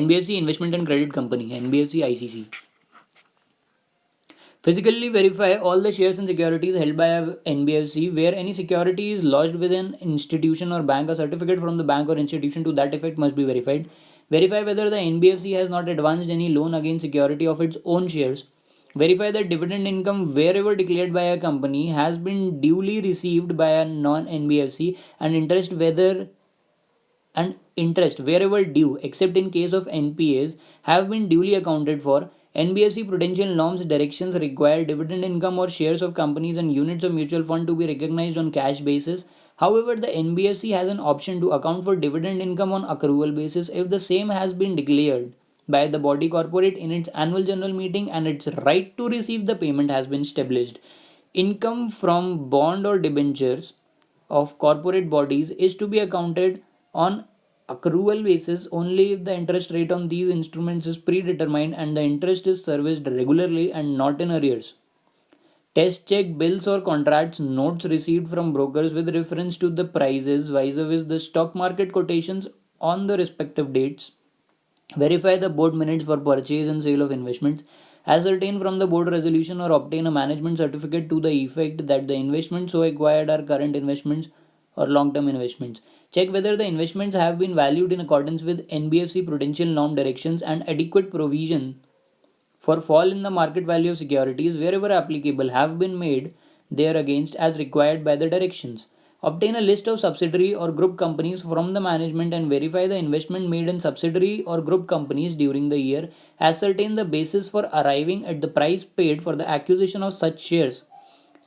NBFC Investment and Credit Company, NBFC ICC. Physically verify all the shares and securities held by a NBFC. Where any security is lodged with an institution or bank, a certificate from the bank or institution to that effect must be verified. Verify whether the NBFC has not advanced any loan against security of its own shares. Verify that dividend income wherever declared by a company has been duly received by a non-NBFC, and interest wherever due, except in case of NPAs, have been duly accounted for. NBFC prudential norms directions require dividend income or shares of companies and units of mutual fund to be recognized on cash basis. However, the NBFC has an option to account for dividend income on accrual basis if the same has been declared by the body corporate in its annual general meeting and its right to receive the payment has been established. Income from bond or debentures of corporate bodies is to be accounted on accrual basis only if the interest rate on these instruments is predetermined and the interest is serviced regularly and not in arrears. Test check bills or contracts notes received from brokers with reference to the prices vis-a-vis the stock market quotations on the respective dates. Verify the board minutes for purchase and sale of investments. Ascertain from the board resolution or obtain a management certificate to the effect that the investments so acquired are current investments or long-term investments. Check whether the investments have been valued in accordance with NBFC prudential norm directions and adequate provision for fall in the market value of securities wherever applicable have been made there against as required by the directions. Obtain a list of subsidiary or group companies from the management and verify the investment made in subsidiary or group companies during the year. Ascertain the basis for arriving at the price paid for the acquisition of such shares.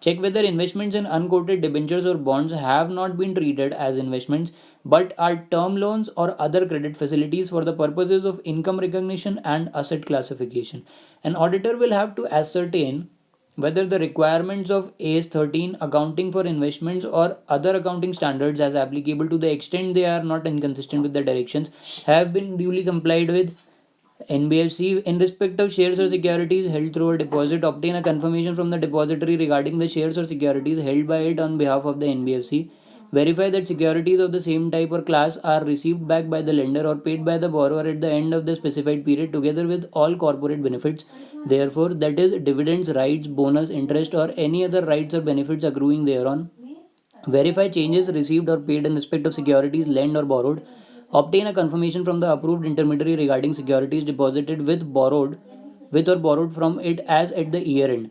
Check whether investments in unquoted debentures or bonds have not been treated as investments but are term loans or other credit facilities for the purposes of income recognition and asset classification. An auditor will have to ascertain whether the requirements of AS 13 accounting for investments or other accounting standards as applicable to the extent they are not inconsistent with the directions have been duly complied with. NBFC, in respect of shares or securities held through a deposit, obtain a confirmation from the depository regarding the shares or securities held by it on behalf of the NBFC. Verify that securities of the same type or class are received back by the lender or paid by the borrower at the end of the specified period together with all corporate benefits. Therefore, that is dividends, rights, bonus, interest or any other rights or benefits accruing thereon. Verify changes received or paid in respect of securities lent or borrowed. Obtain a confirmation from the approved intermediary regarding securities deposited with or borrowed from it as at the year end.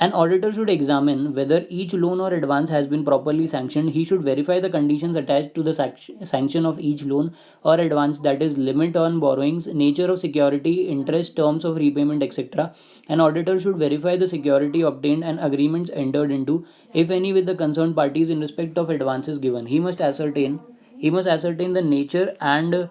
An auditor should examine whether each loan or advance has been properly sanctioned. He should verify the conditions attached to the sanction of each loan or advance, that is, limit on borrowings, nature of security, interest, terms of repayment, etc. An auditor should verify the security obtained and agreements entered into, if any, with the concerned parties in respect of advances given. He must ascertain the nature and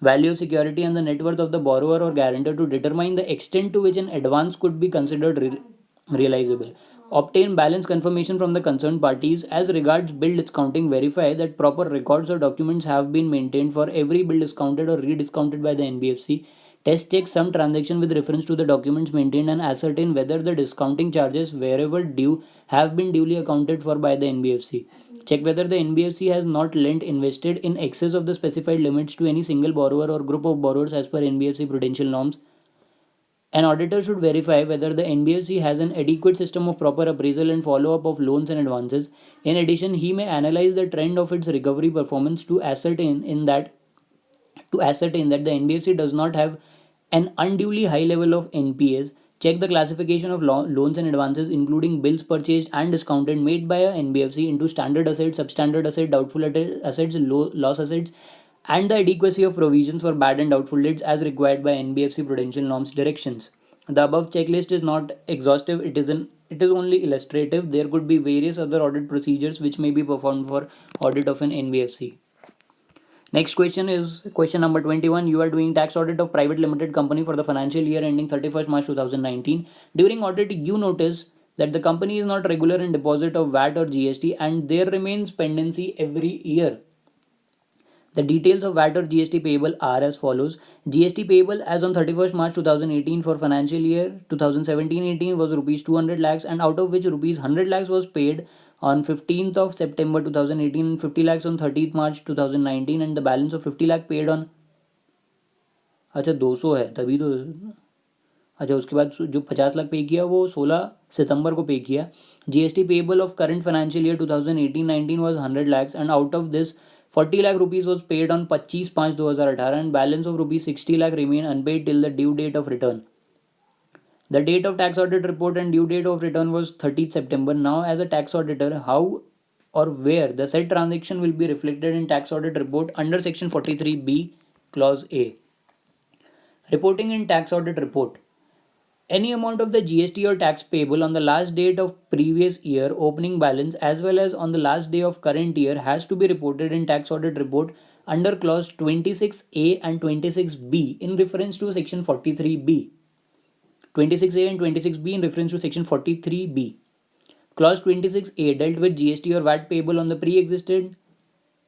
value of security and the net worth of the borrower or guarantor to determine the extent to which an advance could be considered realizable. Obtain balance confirmation from the concerned parties. As regards bill discounting, verify that proper records or documents have been maintained for every bill discounted or rediscounted by the NBFC. Test check some transaction with reference to the documents maintained and ascertain whether the discounting charges, wherever due, have been duly accounted for by the NBFC. Check whether the NBFC has not lent invested in excess of the specified limits to any single borrower or group of borrowers as per NBFC prudential norms. An auditor should verify whether the NBFC has an adequate system of proper appraisal and follow up of loans and advances. In addition, he may analyze the trend of its recovery performance to ascertain that the NBFC does not have an unduly high level of NPAs. Check the classification of loans and advances, including bills purchased and discounted, made by a NBFC into standard assets, substandard assets, doubtful assets, loss assets, and the adequacy of provisions for bad and doubtful debts as required by NBFC prudential norms directions. The above checklist is not exhaustive, it is only illustrative. There could be various other audit procedures which may be performed for audit of an NBFC. Next question is question number 21. You are doing tax audit of private limited company for the financial year ending 31st March 2019. During audit, you notice that the company is not regular in deposit of VAT or GST and there remains pendency every year. The details of VAT or GST payable are as follows. GST payable as on 31st March 2018 for financial year 2017-18 was rupees 200 lakhs, and out of which rupees 100 lakhs was paid on 15th of September 2018 and 50 lakhs on 30th March 2019, and the balance of 50 lakh paid on, अच्छा 200 है तभी तो, अच्छा उसके बाद जो 50 लाख पे किया वो 16 सितंबर को पे किया. GST payable of current financial year 2018-19 was 100 lakhs, and out of this 40 lakh rupees was paid on 25/5/2018 and balance of rupees 60 lakh remain unpaid till the due date of return. The date of tax audit report and due date of return was 30th September. Now, as a tax auditor, how or where the said transaction will be reflected in tax audit report under section 43B clause A. Reporting in tax audit report. Any amount of the GST or tax payable on the last date of previous year opening balance as well as on the last day of current year has to be reported in tax audit report under clause 26A and 26B in reference to section 43B. 26A and 26B in reference to section 43B. Clause 26A dealt with GST or VAT payable on the pre-existed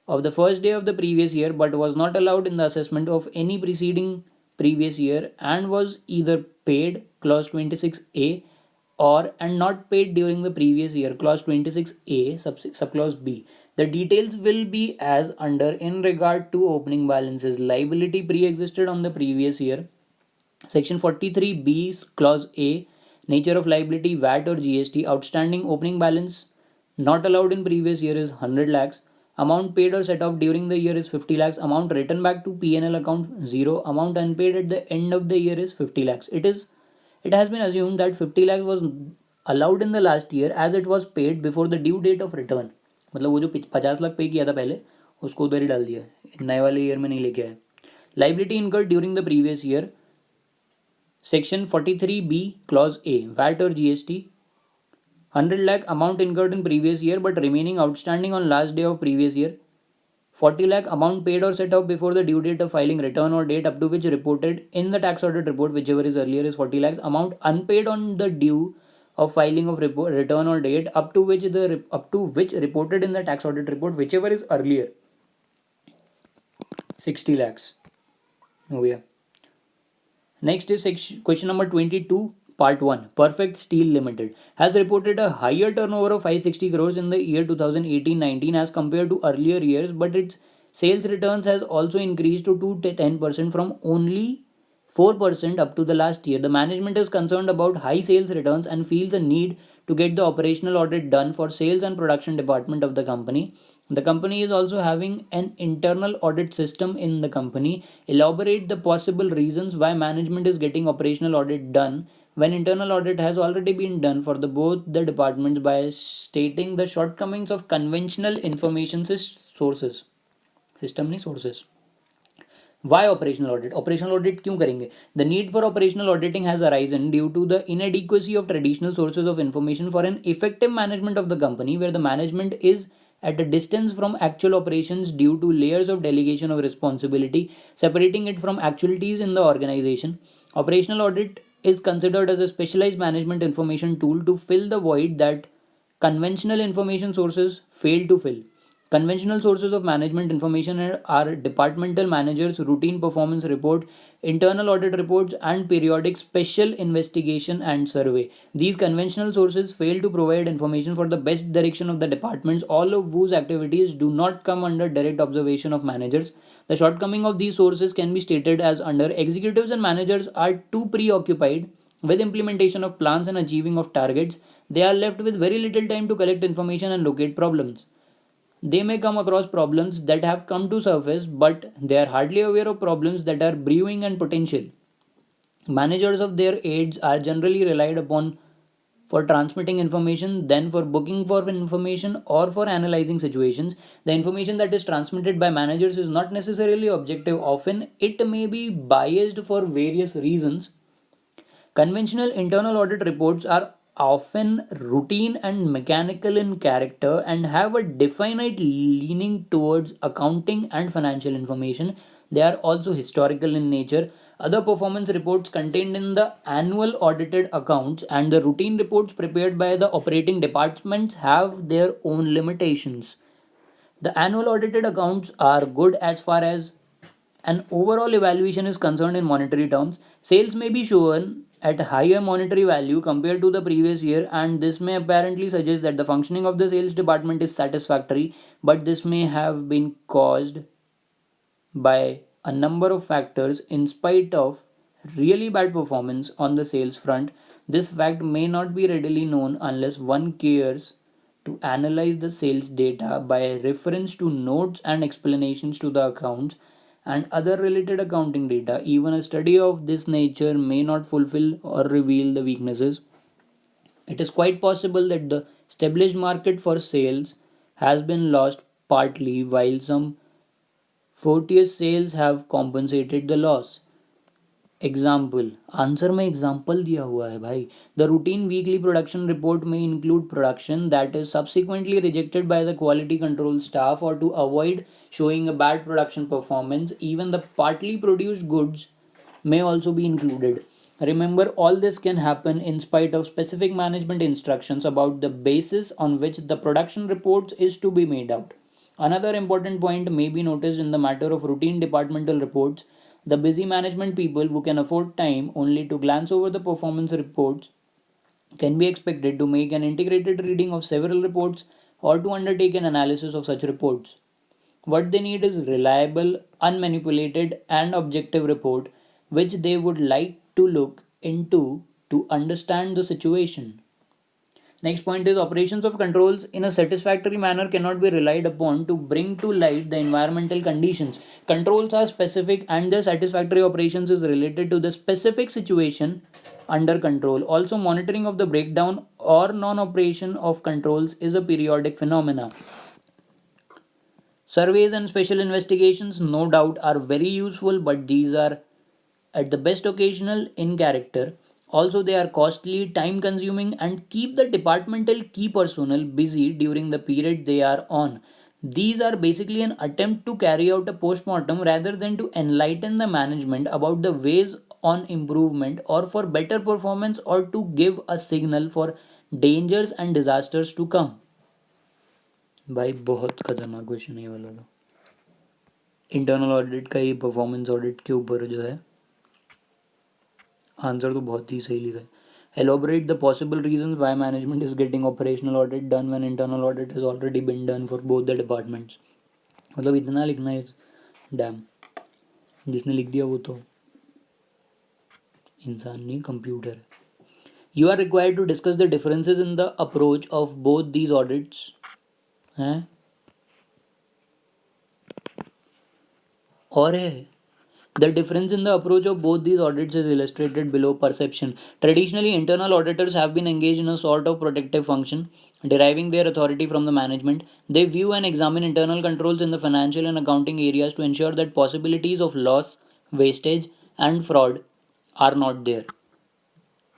of the first day of the previous year but was not allowed in the assessment of any preceding previous year and was either paid, clause 26A, or and not paid during the previous year, clause 26A, subclause B. The details will be as under. In regard to opening balances, liability pre-existed on the previous year. Section 43B, clause A, nature of liability, VAT or GST, outstanding opening balance not allowed in previous year is 100 lakhs. Amount paid or set off during the year is 50 lakhs. Amount written back to P&L account 0. Amount unpaid at the end of the year is 50 lakhs. It has been assumed that 50 lakhs was allowed in the last year as it was paid before the due date of return. मतलब वो जो 50 लाख पे किया था पहले उसको उधर ही डाल दिया, नए वाले ईयर में नहीं लेके आए. Liability incurred during the previous year. Section 43B, clause A, VAT or GST. 100 lakh amount incurred in previous year but remaining outstanding on last day of previous year. 40 lakh amount paid or set off before the due date of filing return or date up to which reported in the tax audit report, whichever is earlier, is 40 lakhs. Amount unpaid on the due of filing of return or date up to which reported in the tax audit report, whichever is earlier, 60 lakhs. Oh yeah. Next is question number 22. Part 1. Perfect Steel Limited has reported a higher turnover of 560 crores in the year 2018-19 as compared to earlier years, but its sales returns has also increased to 10% from only 4% up to the last year. The management is concerned about high sales returns and feels a need to get the operational audit done for sales and production department of the company. The company is also having an internal audit system in the company. Elaborate the possible reasons why management is getting operational audit done when internal audit has already been done for the both the departments by stating the shortcomings of conventional information sources. System नहीं sources. Why operational audit? Operational audit क्यों करेंगे? The need for operational auditing has arisen due to the inadequacy of traditional sources of information for an effective management of the company, where the management is at a distance from actual operations due to layers of delegation of responsibility, separating it from actualities in the organization. Operational audit is considered as a specialized management information tool to fill the void that conventional information sources fail to fill. Conventional sources of management information are departmental managers' routine performance report, internal audit reports, and periodic special investigation and survey. These conventional sources fail to provide information for the best direction of the departments, all of whose activities do not come under direct observation of managers. The shortcoming of these sources can be stated as under executives and managers are too preoccupied with implementation of plans and achieving of targets. They are left with very little time to collect information and locate problems. They may come across problems that have come to surface, but they are hardly aware of problems that are brewing and potential. Managers of their aides are generally relied upon for transmitting information, then for booking for information or for analyzing situations. The information that is transmitted by managers is not necessarily objective. Often it may be biased for various reasons. Conventional internal audit reports are often routine and mechanical in character and have a definite leaning towards accounting and financial information. They are also historical in nature. Other performance reports contained in the annual audited accounts and the routine reports prepared by the operating departments have their own limitations. The annual audited accounts are good as far as an overall evaluation is concerned in monetary terms. Sales may be shown at higher monetary value compared to the previous year, and this may apparently suggest that the functioning of the sales department is satisfactory, but this may have been caused by a number of factors in spite of really bad performance on the sales front. This fact may not be readily known unless one cares to analyze the sales data by reference to notes and explanations to the accounts and other related accounting data. Even a study of this nature may not fulfill or reveal the weaknesses. It is quite possible that the established market for sales has been lost partly, while some fortuitous sales have compensated the loss. Example answer में example दिया हुआ है भाई. The routine weekly production report में include production that is subsequently rejected by the quality control staff or to avoid showing a bad production performance. Even the partly produced goods may also be included. Remember, all this can happen in spite of specific management instructions about the basis on which the production reports is to be made out. Another important point may be noticed in the matter of routine departmental reports. The busy management people who can afford time only to glance over the performance reports can be expected to make an integrated reading of several reports or to undertake an analysis of such reports. What they need is reliable, unmanipulated, and objective report which they would like to look into to understand the situation. Next point is operations of controls in a satisfactory manner cannot be relied upon to bring to light the environmental conditions. Controls are specific and their satisfactory operations is related to the specific situation under control. Also, monitoring of the breakdown or non-operation of controls is a periodic phenomena. Surveys and special investigations, no doubt, are very useful, but these are at the best occasional in character. Also, they are costly, time consuming, and keep the departmental key personnel busy during the period they are on. These are basically an attempt to carry out a postmortem rather than to enlighten the management about the ways on improvement or for better performance or to give a signal for dangers and disasters to come. भाई बहुत खतरनाक question है ये वाला तो. Internal audit का ये performance audit के ऊपर जो है आंसर तो बहुत ही सही लिखा है. Elaborate the possible reasons why management is getting operational audit done when internal audit has already been done for both the departments. मतलब इतना लिखना है. डैम, जिसने लिख दिया वो तो इंसान नहीं कंप्यूटर है. You are required to discuss the differences in the approach of both these audits. हैं? और है the difference in the approach of both these audits is illustrated below. Perception. Traditionally, internal auditors have been engaged in a sort of protective function, deriving their authority from the management. They view and examine internal controls in the financial and accounting areas to ensure that possibilities of loss, wastage, and fraud are not there.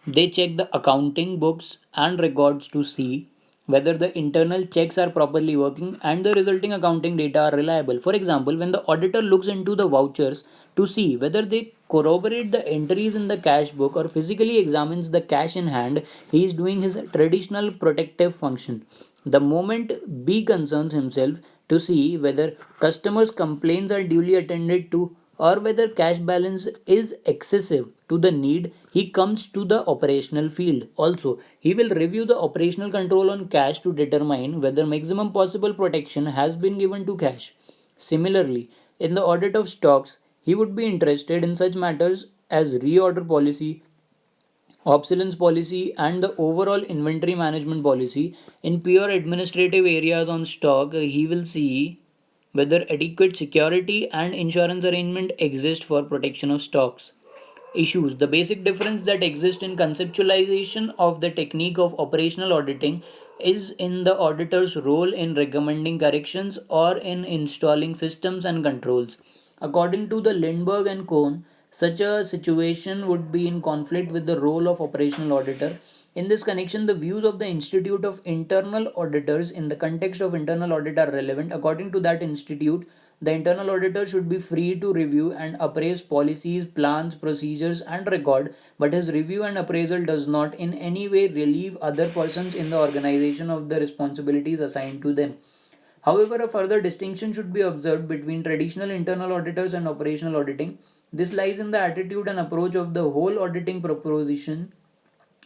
They check the accounting books and records to see whether the internal checks are properly working and the resulting accounting data are reliable. For example, when the auditor looks into the vouchers to see whether they corroborate the entries in the cash book or physically examines the cash in hand, he is doing his traditional protective function. The moment B concerns himself to see whether customers' complaints are duly attended to or whether cash balance is excessive to the need, he comes to the operational field. Also, he will review the operational control on cash to determine whether maximum possible protection has been given to cash. Similarly, in the audit of stocks, he would be interested in such matters as reorder policy, obsolescence policy, and the overall inventory management policy. In pure administrative areas on stock, he will see whether adequate security and insurance arrangement exist for protection of stocks. Issues. The basic difference that exists in conceptualization of the technique of operational auditing is in the auditor's role in recommending corrections or in installing systems and controls. According to the Lindbergh and Cohn, such a situation would be in conflict with the role of operational auditor. In this connection, the views of the Institute of Internal Auditors in the context of internal audit are relevant. According to that institute, the internal auditor should be free to review and appraise policies, plans, procedures, and record, but his review and appraisal does not in any way relieve other persons in the organization of the responsibilities assigned to them. However, a further distinction should be observed between traditional internal auditors and operational auditing. This lies in the attitude and approach of the whole auditing proposition.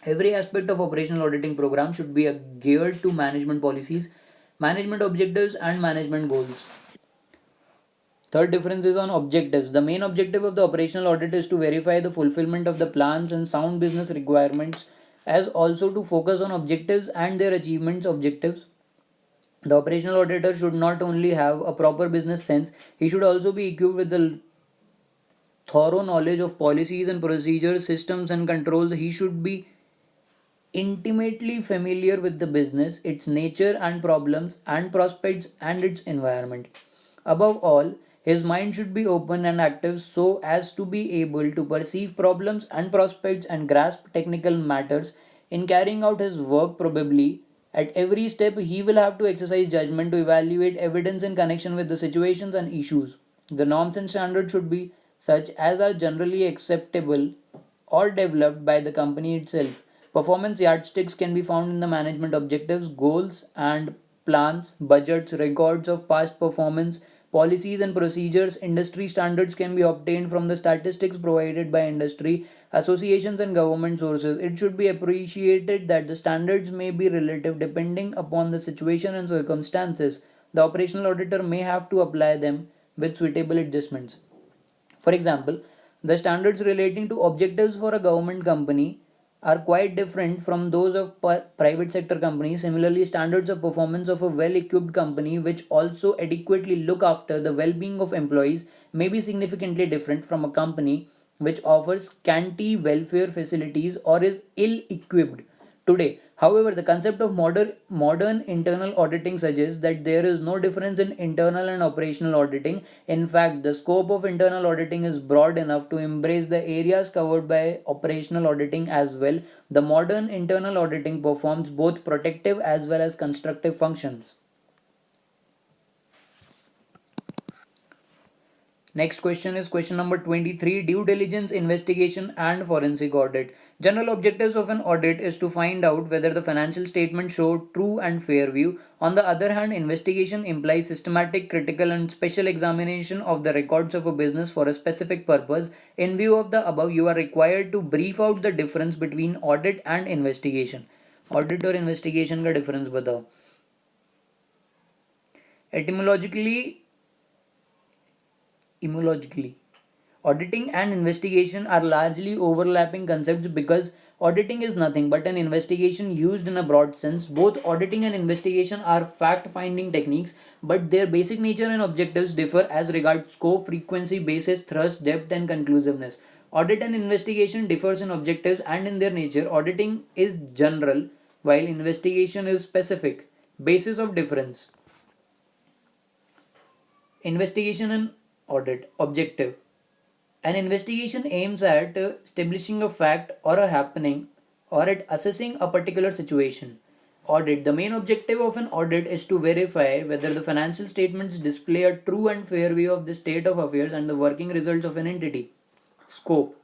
Every aspect of operational auditing program should be geared to management policies, management objectives, and management goals. Third difference is on objectives. The main objective of the operational audit is to verify the fulfillment of the plans and sound business requirements, as also to focus on objectives and their achievements objectives. The operational auditor should not only have a proper business sense, he should also be equipped with the thorough knowledge of policies and procedures, systems and controls. He should be intimately familiar with the business, its nature and problems and prospects and its environment. Above all, his mind should be open and active so as to be able to perceive problems and prospects and grasp technical matters in carrying out his work. Probably at every step he will have to exercise judgment to evaluate evidence in connection with the situations and issues. The norms and standards should be such as are generally acceptable or developed by the company itself. Performance yardsticks can be found in the management objectives, goals, and plans, budgets, records of past performance, policies and procedures. Industry standards can be obtained from the statistics provided by industry, associations, and government sources. It should be appreciated that the standards may be relative depending upon the situation and circumstances. The operational auditor may have to apply them with suitable adjustments. For example, the standards relating to objectives for a government company are quite different from those of private sector companies. Similarly, standards of performance of a well equipped company, which also adequately look after the well being of employees, may be significantly different from a company which offers scanty welfare facilities or is ill equipped. Today, however, the concept of modern internal auditing suggests that there is no difference in internal and operational auditing. In fact, the scope of internal auditing is broad enough to embrace the areas covered by operational auditing as well. The modern internal auditing performs both protective as well as constructive functions. Next question is question number 23, due diligence, investigation, and forensic audit. General objectives of an audit is to find out whether the financial statements show true and fair view. On the other hand, investigation implies systematic, critical, and special examination of the records of a business for a specific purpose. In view of the above, you are required to brief out the difference between audit and investigation. Audit और investigation का difference बताओ. Etymologically, Etymologically, auditing and investigation are largely overlapping concepts because Auditing is nothing but an investigation used in a broad sense. Both auditing and investigation are fact finding techniques, but their basic nature and objectives differ as regards scope, frequency, basis, thrust, depth, and conclusiveness. Audit and investigation differs in objectives and in their nature. Auditing is general, while investigation is specific. Basis of difference: investigation and audit. Objective: an investigation aims at establishing a fact or a happening or at assessing a particular situation. Audit: the main objective of an audit is to verify whether the financial statements display a true and fair view of the state of affairs and the working results of an entity. Scope: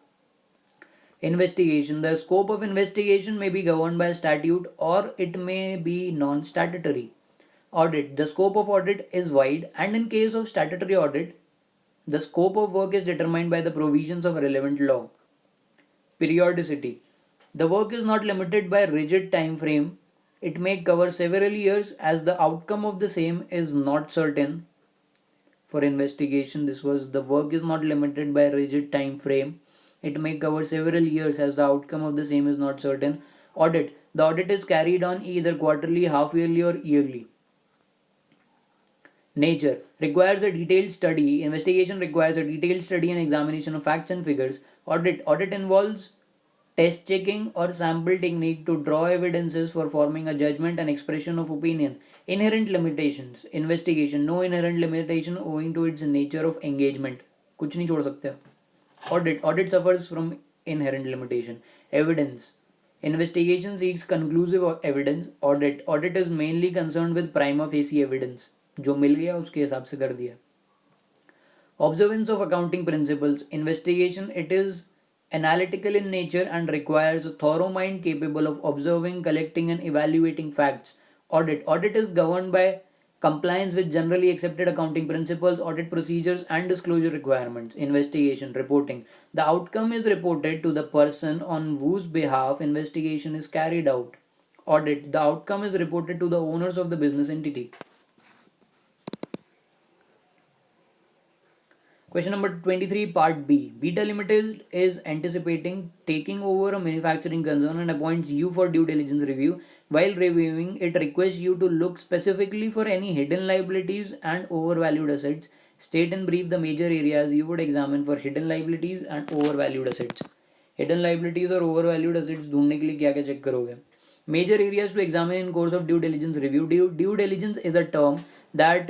investigation: the scope of investigation may be governed by statute or it may be non statutory. Audit: the scope of audit is wide, and in case of statutory audit, the scope of work is determined by the provisions of relevant law. Periodicity: the work is not limited by rigid time frame. It may cover several years as the outcome of the same is not certain. For investigation, this was the work is not limited by rigid time frame. It may cover several years as the outcome of the same is not certain. Audit: the audit is carried on either quarterly, half yearly, or yearly. Nature: requires a detailed study. Investigation requires a detailed study and examination of facts and figures. Audit involves test checking or sample technique to draw evidences for forming a judgment and expression of opinion. Inherent limitations: investigation no inherent limitation owing to its nature of engagement. कुछ नहीं छोड़ सकते. Audit suffers from inherent limitation. Evidence: investigation seeks conclusive evidence. Audit is mainly concerned with prima facie evidence. जो मिल गया उसके हिसाब से कर दिया. Observance of accounting principles: investigation it is analytical in nature and requires a thorough mind capable of observing, collecting, and evaluating facts. Audit is governed by compliance with generally accepted accounting principles, audit procedures, and disclosure requirements. Investigation reporting: the outcome is reported to the person on whose behalf investigation is carried out. Audit: the outcome is reported to the owners of the business entity. Question number 23, part B. Beta Limited is anticipating taking over a manufacturing concern and appoints you for due diligence review. While reviewing, it requests you to look specifically for any hidden liabilities and overvalued assets. State in brief the major areas you would examine for hidden liabilities and overvalued assets. Hidden liabilities और overvalued assets ढूंढने के लिए क्या क्या check करोगे? Major areas to examine in course of due diligence review. Due diligence is a term that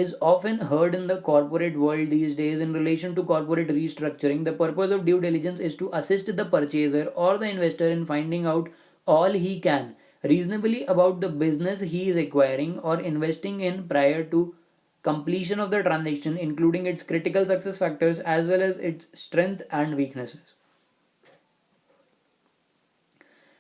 is often heard in the corporate world these days in relation to corporate restructuring. The purpose of due diligence is to assist the purchaser or the investor in finding out all he can reasonably about the business he is acquiring or investing in prior to completion of the transaction, including its critical success factors as well as its strength and weaknesses.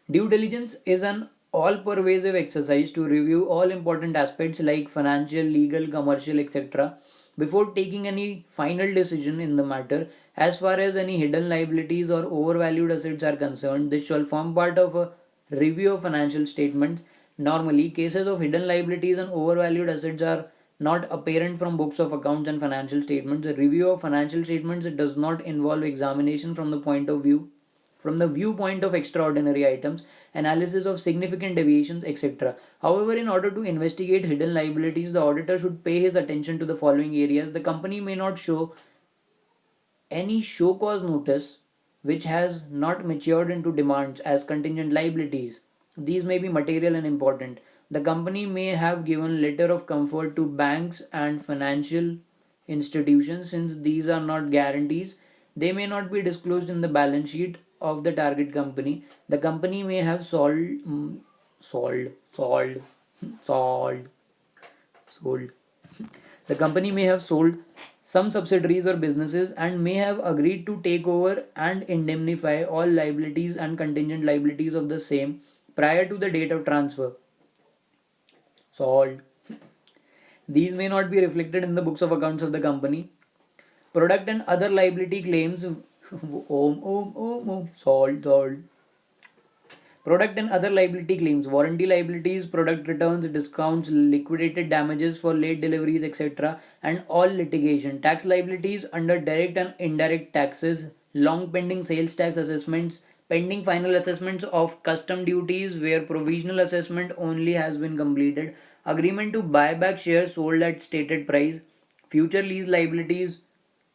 Due diligence is an all pervasive exercise to review all important aspects like financial, legal, commercial, etc. before taking any final decision in the matter. As far as any hidden liabilities or overvalued assets are concerned, this shall form part of a review of financial statements. Normally, cases of hidden liabilities and overvalued assets are not apparent from books of accounts and financial statements. A review of financial statements does not involve examination from the viewpoint of extraordinary items, analysis of significant deviations, etc. However, in order to investigate hidden liabilities, the auditor should pay his attention to the following areas. The company may not show any show cause notice which has not matured into demands as contingent liabilities. These may be material and important. The company may have given letter of comfort to banks and financial institutions. Since these are not guarantees, they may not be disclosed in the balance sheet of the target company. The company may have sold, sold, sold. The company may have sold some subsidiaries or businesses and may have agreed to take over and indemnify all liabilities and contingent liabilities of the same prior to the date of transfer. Sold. These may not be reflected in the books of accounts of the company. Product and other liability claims. Sold. Product and other liability claims, warranty liabilities, product returns, discounts, liquidated damages for late deliveries, etc., and all litigation. Tax liabilities under direct and indirect taxes, long pending sales tax assessments, Pending final assessments of custom duties where provisional assessment only has been completed, agreement to buy back shares sold at stated price, future lease liabilities,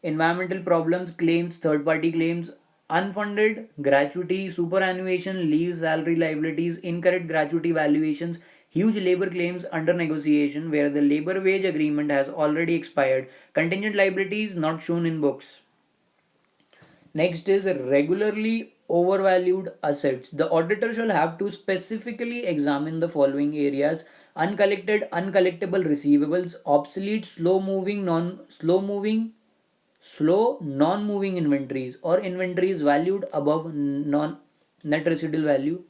environmental problems claims, third party claims, unfunded gratuity, superannuation, leave salary liabilities, incorrect gratuity valuations, huge labor claims under negotiation where the labor wage agreement has already expired, contingent liabilities not shown in books. Next is regularly overvalued assets. The auditor shall have to specifically examine the following areas: uncollected, uncollectible receivables, obsolete, slow non-moving inventories or inventories valued above non net residual value,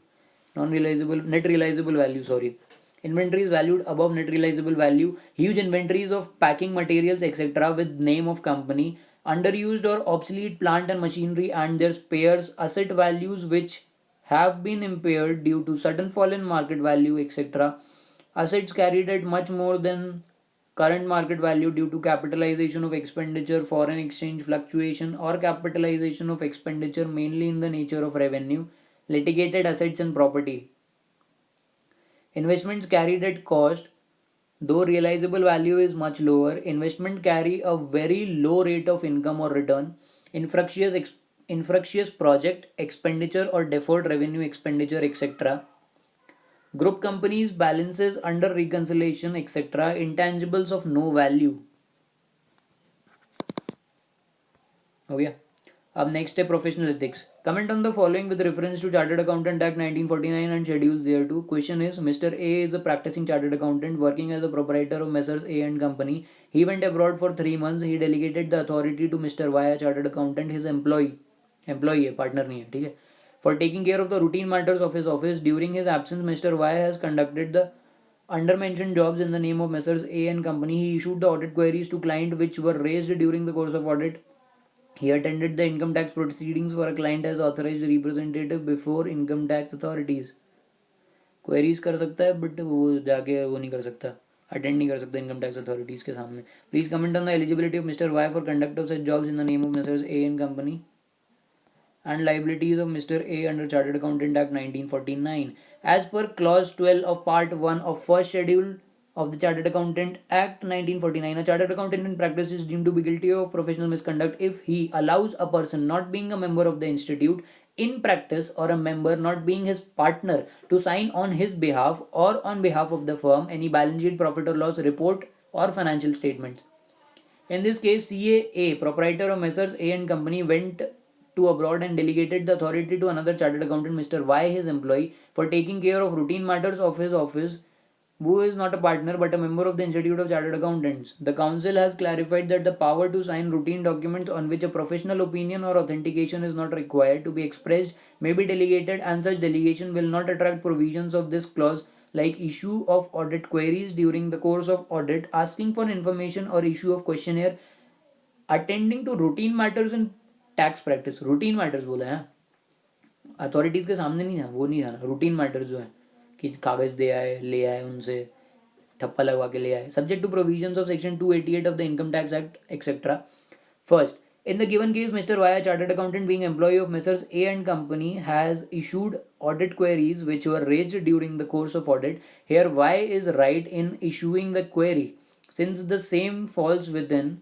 non realizable net realizable value, sorry. Inventories valued above net realizable value, huge inventories of packing materials, etc., with name of company, underused or obsolete plant and machinery and their spares, asset values which have been impaired due to sudden fall in market value, etc., assets carried at much more than current market value due to capitalization of expenditure, foreign exchange fluctuation, or capitalization of expenditure mainly in the nature of revenue, litigated assets and property. Investments carried at cost, though realizable value is much lower, investment carry a very low rate of income or return. Infructuous project expenditure or deferred revenue expenditure, etc. Group companies balances under reconciliation, etc. Intangibles of no value. Oh yeah. Up next, a professional ethics. Comment on the following with reference to Chartered Accountant Act 1949 and schedules thereto. Question is: Mr. A is a practicing chartered accountant working as a proprietor of Messrs. A and Company. He went abroad for 3 months. He delegated the authority to Mr. Y, a chartered accountant, his employee है, partner नहीं है, ठीक है, for taking care of the routine matters of his office. During his absence, Mr. Y has conducted the undermentioned jobs in the name of Messrs. A and Company. He issued the audit queries to client which were raised during the course of audit. He attended the income tax proceedings for a client as authorized representative before income tax authorities. Queries कर सकता है but वो जाके वो नहीं कर सकता, attend नहीं कर सकता इनकम टैक्स अथॉरिटीज के सामने. Please comment on the eligibility of mister Y for conduct of such jobs in the name of messrs A and company and liabilities of Mr. A under Chartered Accountant Act 1949. As per Clause 12 of Part 1 of First Schedule of the Chartered Accountant Act 1949, a chartered accountant in practice is deemed to be guilty of professional misconduct if he allows a person not being a member of the institute in practice or a member not being his partner to sign on his behalf or on behalf of the firm any balance sheet, profit or loss report or financial statements. In this case, CAA, proprietor of Messrs. A and Company, went to abroad and delegated the authority to another chartered accountant, Mr. Y, his employee, for taking care of routine matters of his office, who is not a partner but a member of the Institute of Chartered Accountants. The Council has clarified that the power to sign routine documents on which a professional opinion or authentication is not required to be expressed may be delegated, and such delegation will not attract provisions of this clause like issue of audit queries during the course of audit, asking for information or issue of questionnaire, attending to routine matters in tax practice. Routine matters बोला है, authorities के सामने नहीं जाना, वो नहीं जाना. Routine matters जो है कि कागज़ दे आए, ले आए, उनसे ठप्पा लगवा के ले आए, subject to provisions of section 288 of the income tax act etcetera. First, in the given case, Mr. Y, a chartered accountant being employee of Messrs. A and Company, has issued audit queries which were raised during the course of audit. Here, Y is right in issuing the query since the same falls within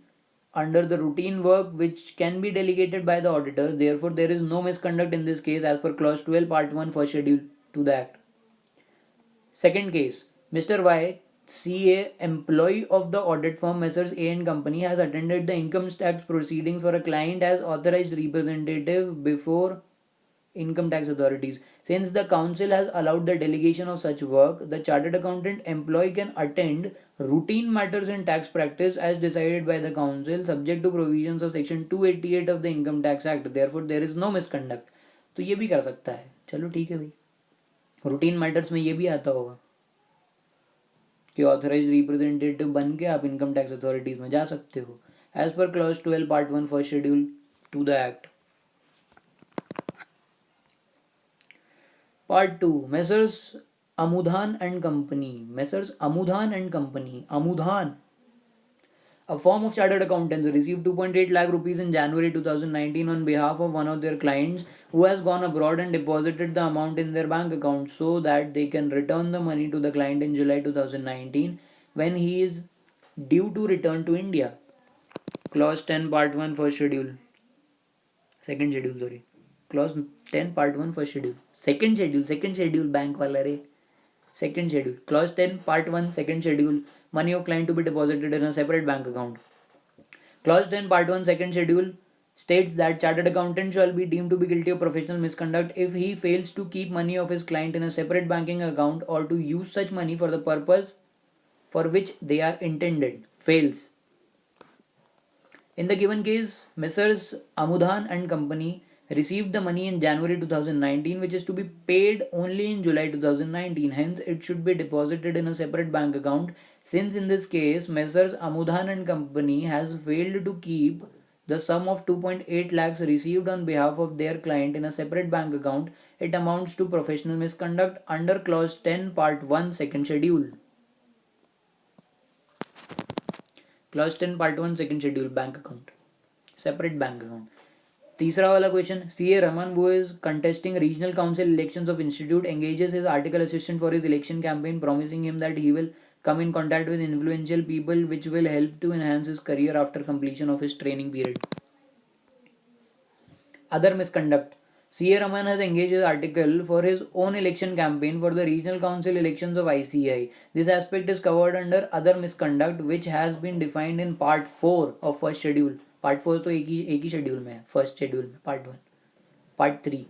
under the routine work which can be delegated by the auditor. Therefore, there is no misconduct in this case as per clause 12 part 1 first schedule to the act. Second case, Mr. Y, CA, employee of the audit firm Messrs. A and Company, has attended the income tax proceedings for a client as authorized representative before income tax authorities. Since the council has allowed the delegation of such work, the chartered accountant employee can attend routine matters in tax practice as decided by the council subject to provisions of section 288 of the income tax act. Therefore, there is no misconduct. तो ये भी कर सकता है. चलो ठीक है भाई, रूटीन मैटर्स में ये भी आता होगा कि ऑथराइज रिप्रेजेंटेटिव बन के आप इनकम टैक्स अथॉरिटीज में जा सकते हो as per clause 12 part 1 first schedule to the act. Part 2, Messrs. Amudhan and Company. Messrs. Amudhan and Company. Amudhan. A firm of chartered accountants received 2.8 lakh rupees in January 2019 on behalf of one of their clients who has gone abroad and deposited the amount in their bank account so that they can return the money to the client in July 2019 when he is due to return to India. Clause 10 Part 1 First Schedule. Second schedule, sorry. Clause 10 Part 1 First Schedule. Second schedule bank wala re. Second schedule. Clause 10 Part 1 Second Schedule. Money of client to be deposited in a separate bank account. Clause 10 Part 1 Second Schedule states that chartered accountant shall be deemed to be guilty of professional misconduct if he fails to keep money of his client in a separate banking account or to use such money for the purpose for which they are intended. Fails. In the given case, Messrs. Amudhan and Company received the money in January 2019, which is to be paid only in July 2019. Hence, it should be deposited in a separate bank account. Since in this case, Messrs. Amudhan and Company has failed to keep the sum of 2.8 lakhs received on behalf of their client in a separate bank account, it amounts to professional misconduct under Clause 10, Part 1, Second Schedule. Clause 10 Part 1 Second Schedule Bank Account. Separate bank account. तीसरा वाला question, CA Raman, who is contesting regional council elections of institute, engages his article assistant for his election campaign, promising him that he will come in contact with influential people which will help to enhance his career after completion of his training period. Other misconduct. CA Raman has engaged his article for his own election campaign for the regional council elections of ICI. This aspect is covered under other misconduct which has been defined in Part 4 of First Schedule. Part 4 तो एक ही schedule में है, first schedule में. Part 1, Part 3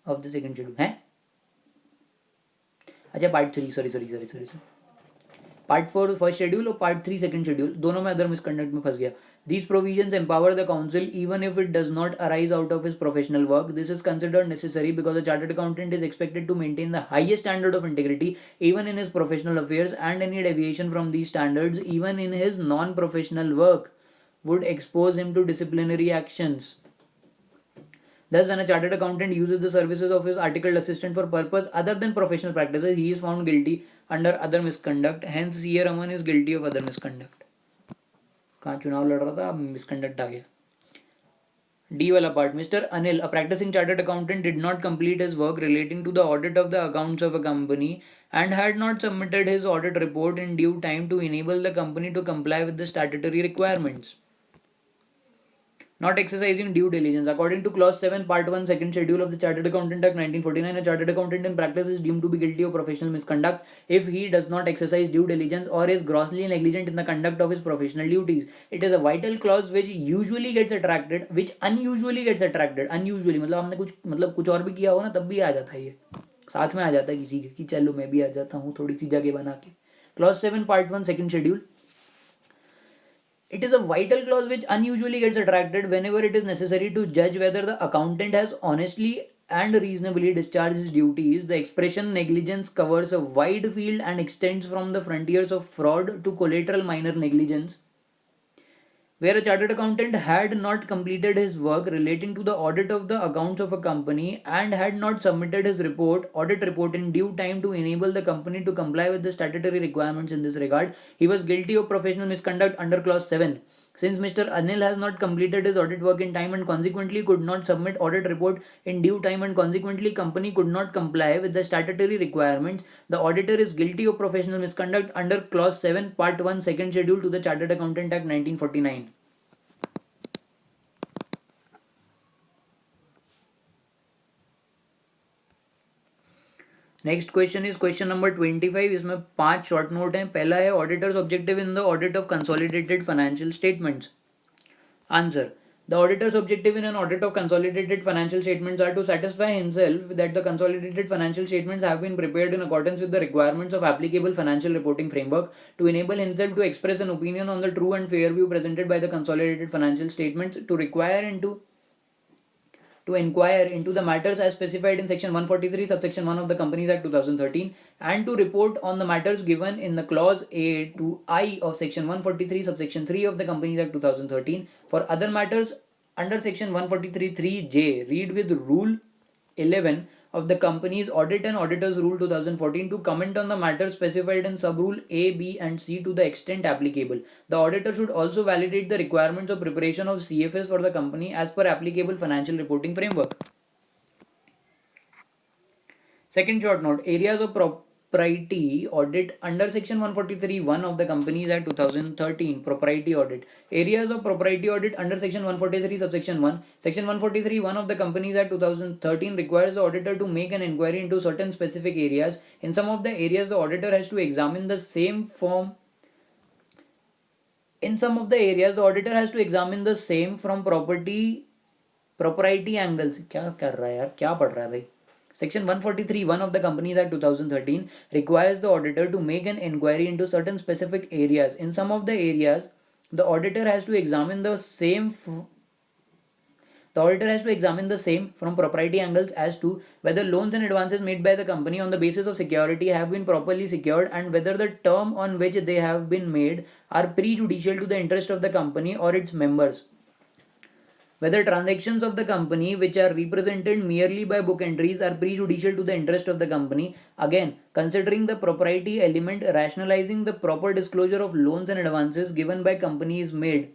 of the second schedule है. अच्छा Part 3 sorry. Part 4 first schedule और Part 3 second schedule, दोनों में अदर मिसकंडक्ट में फंस गया. These provisions empower the council even if it does not arise out of his professional work. This is considered necessary because a chartered accountant is expected to maintain the highest standard of integrity even in his professional affairs, and any deviation from these standards even in his non-professional work would expose him to disciplinary actions. Thus, when a chartered accountant uses the services of his articled assistant for purpose other than professional practices, he is found guilty under other misconduct. Hence, C.A. Raman is guilty of other misconduct. कहाँ चुनाव लड़ रहा था, misconduct आ गया. D वाला part. Mr. Anil, a practicing chartered accountant, did not complete his work relating to the audit of the accounts of a company and had not submitted his audit report in due time to enable the company to comply with the statutory requirements. Not exercising due diligence. According to Clause 7, Part 1, Second Schedule of the Chartered Accountant Act 1949, a chartered accountant in practice is deemed to be guilty of professional misconduct if he does not exercise due diligence or is grossly negligent in the conduct of his professional duties. It is a vital clause which unusually gets attracted. Unusually मतलब हमने कुछ और भी किया हो ना, तब भी आ जाता है, ये साथ में आ जाता है किसी के कि चलो मैं भी आ जाता हूँ थोड़ी सी जगह बना के. Clause 7, Part 1, Second Schedule. It is a vital clause which unusually gets attracted whenever it is necessary to judge whether the accountant has honestly and reasonably discharged his duties. The expression negligence covers a wide field and extends from the frontiers of fraud to collateral minor negligence. Where a chartered accountant had not completed his work relating to the audit of the accounts of a company and had not submitted his audit report in due time to enable the company to comply with the statutory requirements in this regard, he was guilty of professional misconduct under Clause 7. Since Mr. Anil has not completed his audit work in time and consequently could not submit audit report in due time and consequently company could not comply with the statutory requirements, the auditor is guilty of professional misconduct under Clause 7, Part 1, Second Schedule to the Chartered Accountant Act 1949. Next question is question number 25. इसमें 5 short note हैं. पहला है auditors objective in the audit of consolidated financial statements. Answer. The auditor's objective in an audit of consolidated financial statements are to satisfy himself that the consolidated financial statements have been prepared in accordance with the requirements of applicable financial reporting framework, to enable himself to express an opinion on the true and fair view presented by the consolidated financial statements, to inquire into the matters as specified in section 143 subsection 1 of the Companies Act 2013, and to report on the matters given in the clause A to I of section 143 subsection 3 of the Companies Act 2013. For other matters under section 143(3)(j, read with rule 11 of the company's Audit and Auditors Rule 2014 to comment on the matters specified in Subrule A, B, and C to the extent applicable. The auditor should also validate the requirements of preparation of CFS for the company as per applicable financial reporting framework. Second short note, areas of propriety audit under section 143(1) of the Companies Act 2013, propriety audit. Areas of propriety audit under section 143 subsection 1. Section 143(1) of the Companies Act 2013 requires the auditor to make an inquiry into certain specific areas. In some of the areas, the auditor has to examine the same from propriety angles. क्या कर रहा है यार, क्या पढ़ रहा है भाई? Section 143(1) of the Companies Act 2013 requires the auditor to make an inquiry into certain specific areas. In some of the areas, the auditor has to examine the same from propriety angles as to whether loans and advances made by the company on the basis of security have been properly secured and whether the term on which they have been made are prejudicial to the interest of the company or its members. Whether transactions of the company which are represented merely by book entries are prejudicial to the interest of the company. Again, considering the propriety element, rationalizing the proper disclosure of loans and advances given by company is made,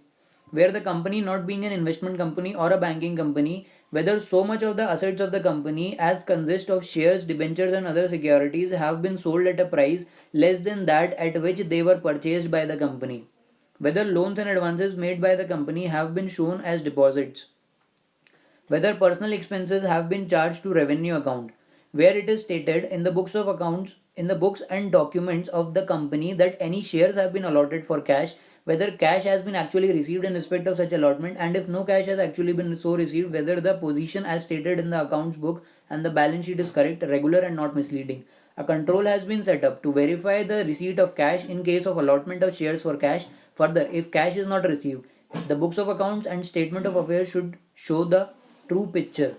where the company not being an investment company or a banking company, whether so much of the assets of the company as consist of shares, debentures and other securities have been sold at a price less than that at which they were purchased by the company. Whether loans and advances made by the company have been shown as deposits. Whether personal expenses have been charged to revenue account, where it is stated in the books of accounts, in the books and documents of the company that any shares have been allotted for cash, whether cash has been actually received in respect of such allotment, and if no cash has actually been so received, whether the position as stated in the accounts book and the balance sheet is correct, regular and not misleading. A control has been set up to verify the receipt of cash in case of allotment of shares for cash. Further, if cash is not received, the books of accounts and statement of affairs should show the true picture.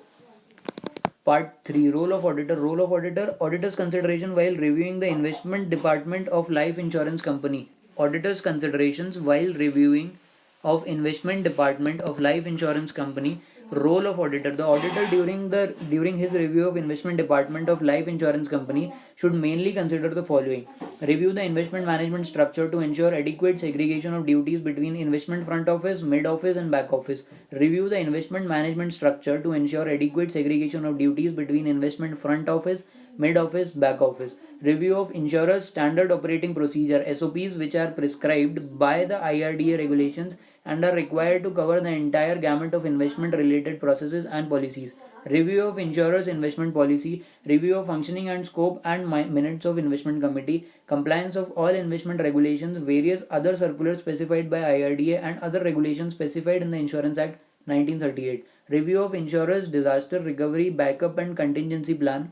Part 3, Role of Auditor. Role of Auditor. Auditor's consideration while reviewing the investment department of life insurance company. Auditor's considerations while reviewing of investment department of life insurance company. Role of auditor. The auditor during his review of investment department of life insurance company should mainly consider the following: review the investment management structure to ensure adequate segregation of duties between investment front office, mid office and back office. Review the investment management structure to ensure adequate segregation of duties between investment front office, mid office, back office. Review of insurers standard operating procedure SOPs which are prescribed by the IRDA regulations and are required to cover the entire gamut of investment related processes and policies. Review of insurers investment policy, review of functioning and scope and minutes of investment committee, compliance of all investment regulations, various other circulars specified by IRDA and other regulations specified in the Insurance Act 1938. Review of insurers disaster recovery backup and contingency plan.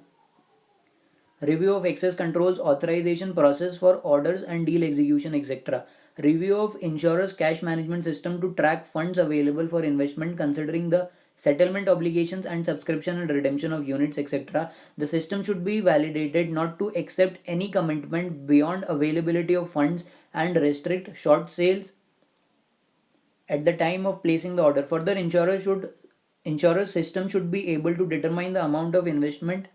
Review of excess controls authorization process for orders and deal execution, etc. Review of insurers cash management system to track funds available for investment considering the settlement obligations and subscription and redemption of units, etc. The system should be validated not to accept any commitment beyond availability of funds and restrict short sales at the time of placing the order. Further, insurer system should be able to determine the amount of investable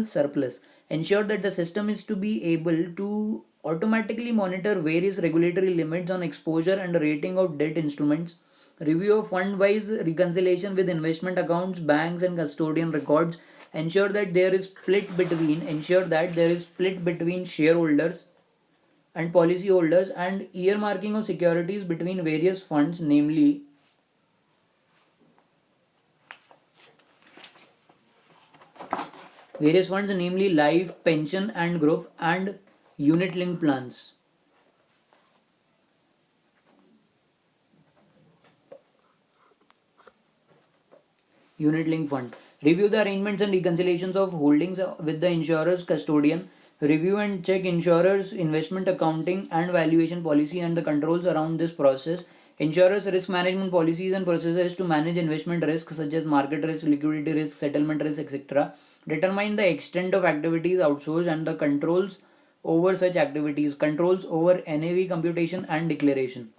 surplus. Ensure that the system is to be able to automatically monitor various regulatory limits on exposure and rating of debt instruments. Review of fund wise reconciliation with investment accounts, banks and custodian records. Ensure that there is split between shareholders and policyholders and earmarking of securities between various funds, namely life, pension and group and unit linked plans. Unit linked fund. Review the arrangements and reconciliations of holdings with the insurer's custodian. Review and check insurer's investment accounting and valuation policy and the controls around this process. Insurers' risk management policies and processes to manage investment risks such as market risk, liquidity risk, settlement risk, etc. Determine the extent of activities outsourced and the controls over such activities, controls over NAV computation and declaration.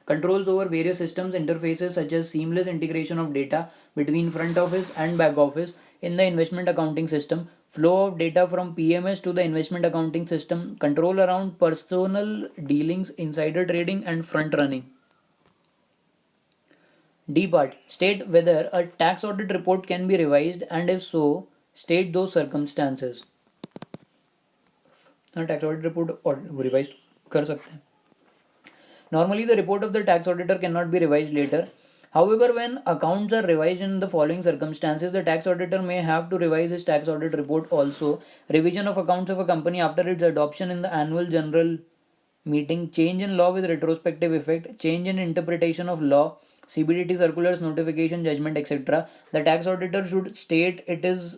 Controls over various systems interfaces such as seamless integration of data between front office and back office in the investment accounting system, flow of data from PMS to the investment accounting system, control around personal dealings, insider trading, and front running. D part, state whether a tax audit report can be revised, and if so, state those circumstances. हाँ, tax audit report revise कर सकते हैं. Normally, the report of the tax auditor cannot be revised later. However, when accounts are revised in the following circumstances, the tax auditor may have to revise his tax audit report also. Revision of accounts of a company after its adoption in the annual general meeting, change in law with retrospective effect, change in interpretation of law, CBDT circulars, notification, judgment, etc. The tax auditor should state it is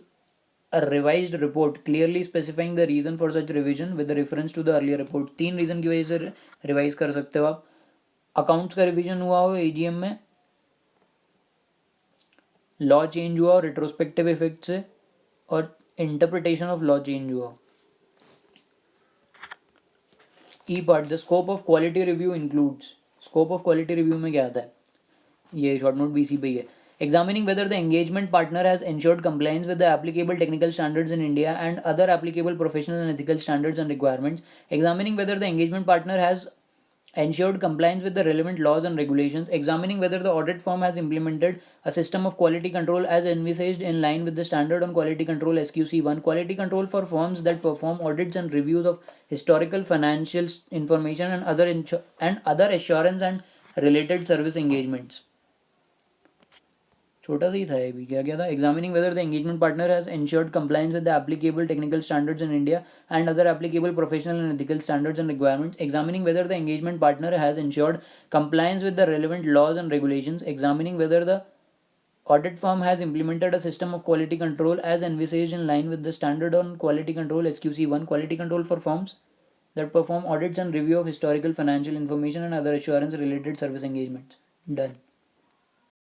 a revised report, clearly specifying the reason for such revision with reference to the earlier report. 3 reason की वजह से revise कर सकते हो आप. Accounts का revision हुआ हो एजीएम में, लॉ चेंज हुआ हो रिट्रोस्पेक्टिव इफेक्ट से, और इंटरप्रिटेशन ऑफ लॉ चेंज हुआ हो. E part, the scope of quality review includes. Scope of quality review में क्या आता है, ये शॉर्ट नोट बीसी पे ही है. Examining whether the engagement partner has ensured compliance with the applicable technical standards in India and other applicable professional and ethical standards and requirements. Examining whether the engagement partner has ensured compliance with the relevant laws and regulations. Examining whether the audit firm has implemented a system of quality control as envisaged in line with the Standard on Quality Control SQC1. Quality control for firms that perform audits and reviews of historical financial information and other assurance and related service engagements. छोटा सा ही था ये भी. क्या था, examining whether the engagement partner has ensured compliance with the applicable technical standards in India and other applicable professional and ethical standards and requirements. Examining whether the engagement partner has ensured compliance with the relevant laws and regulations. Examining whether the audit firm has implemented a system of quality control as envisaged in line with the Standard on Quality Control SQC1. Quality control for firms that perform audits and review of historical financial information and other assurance related service engagements. Done.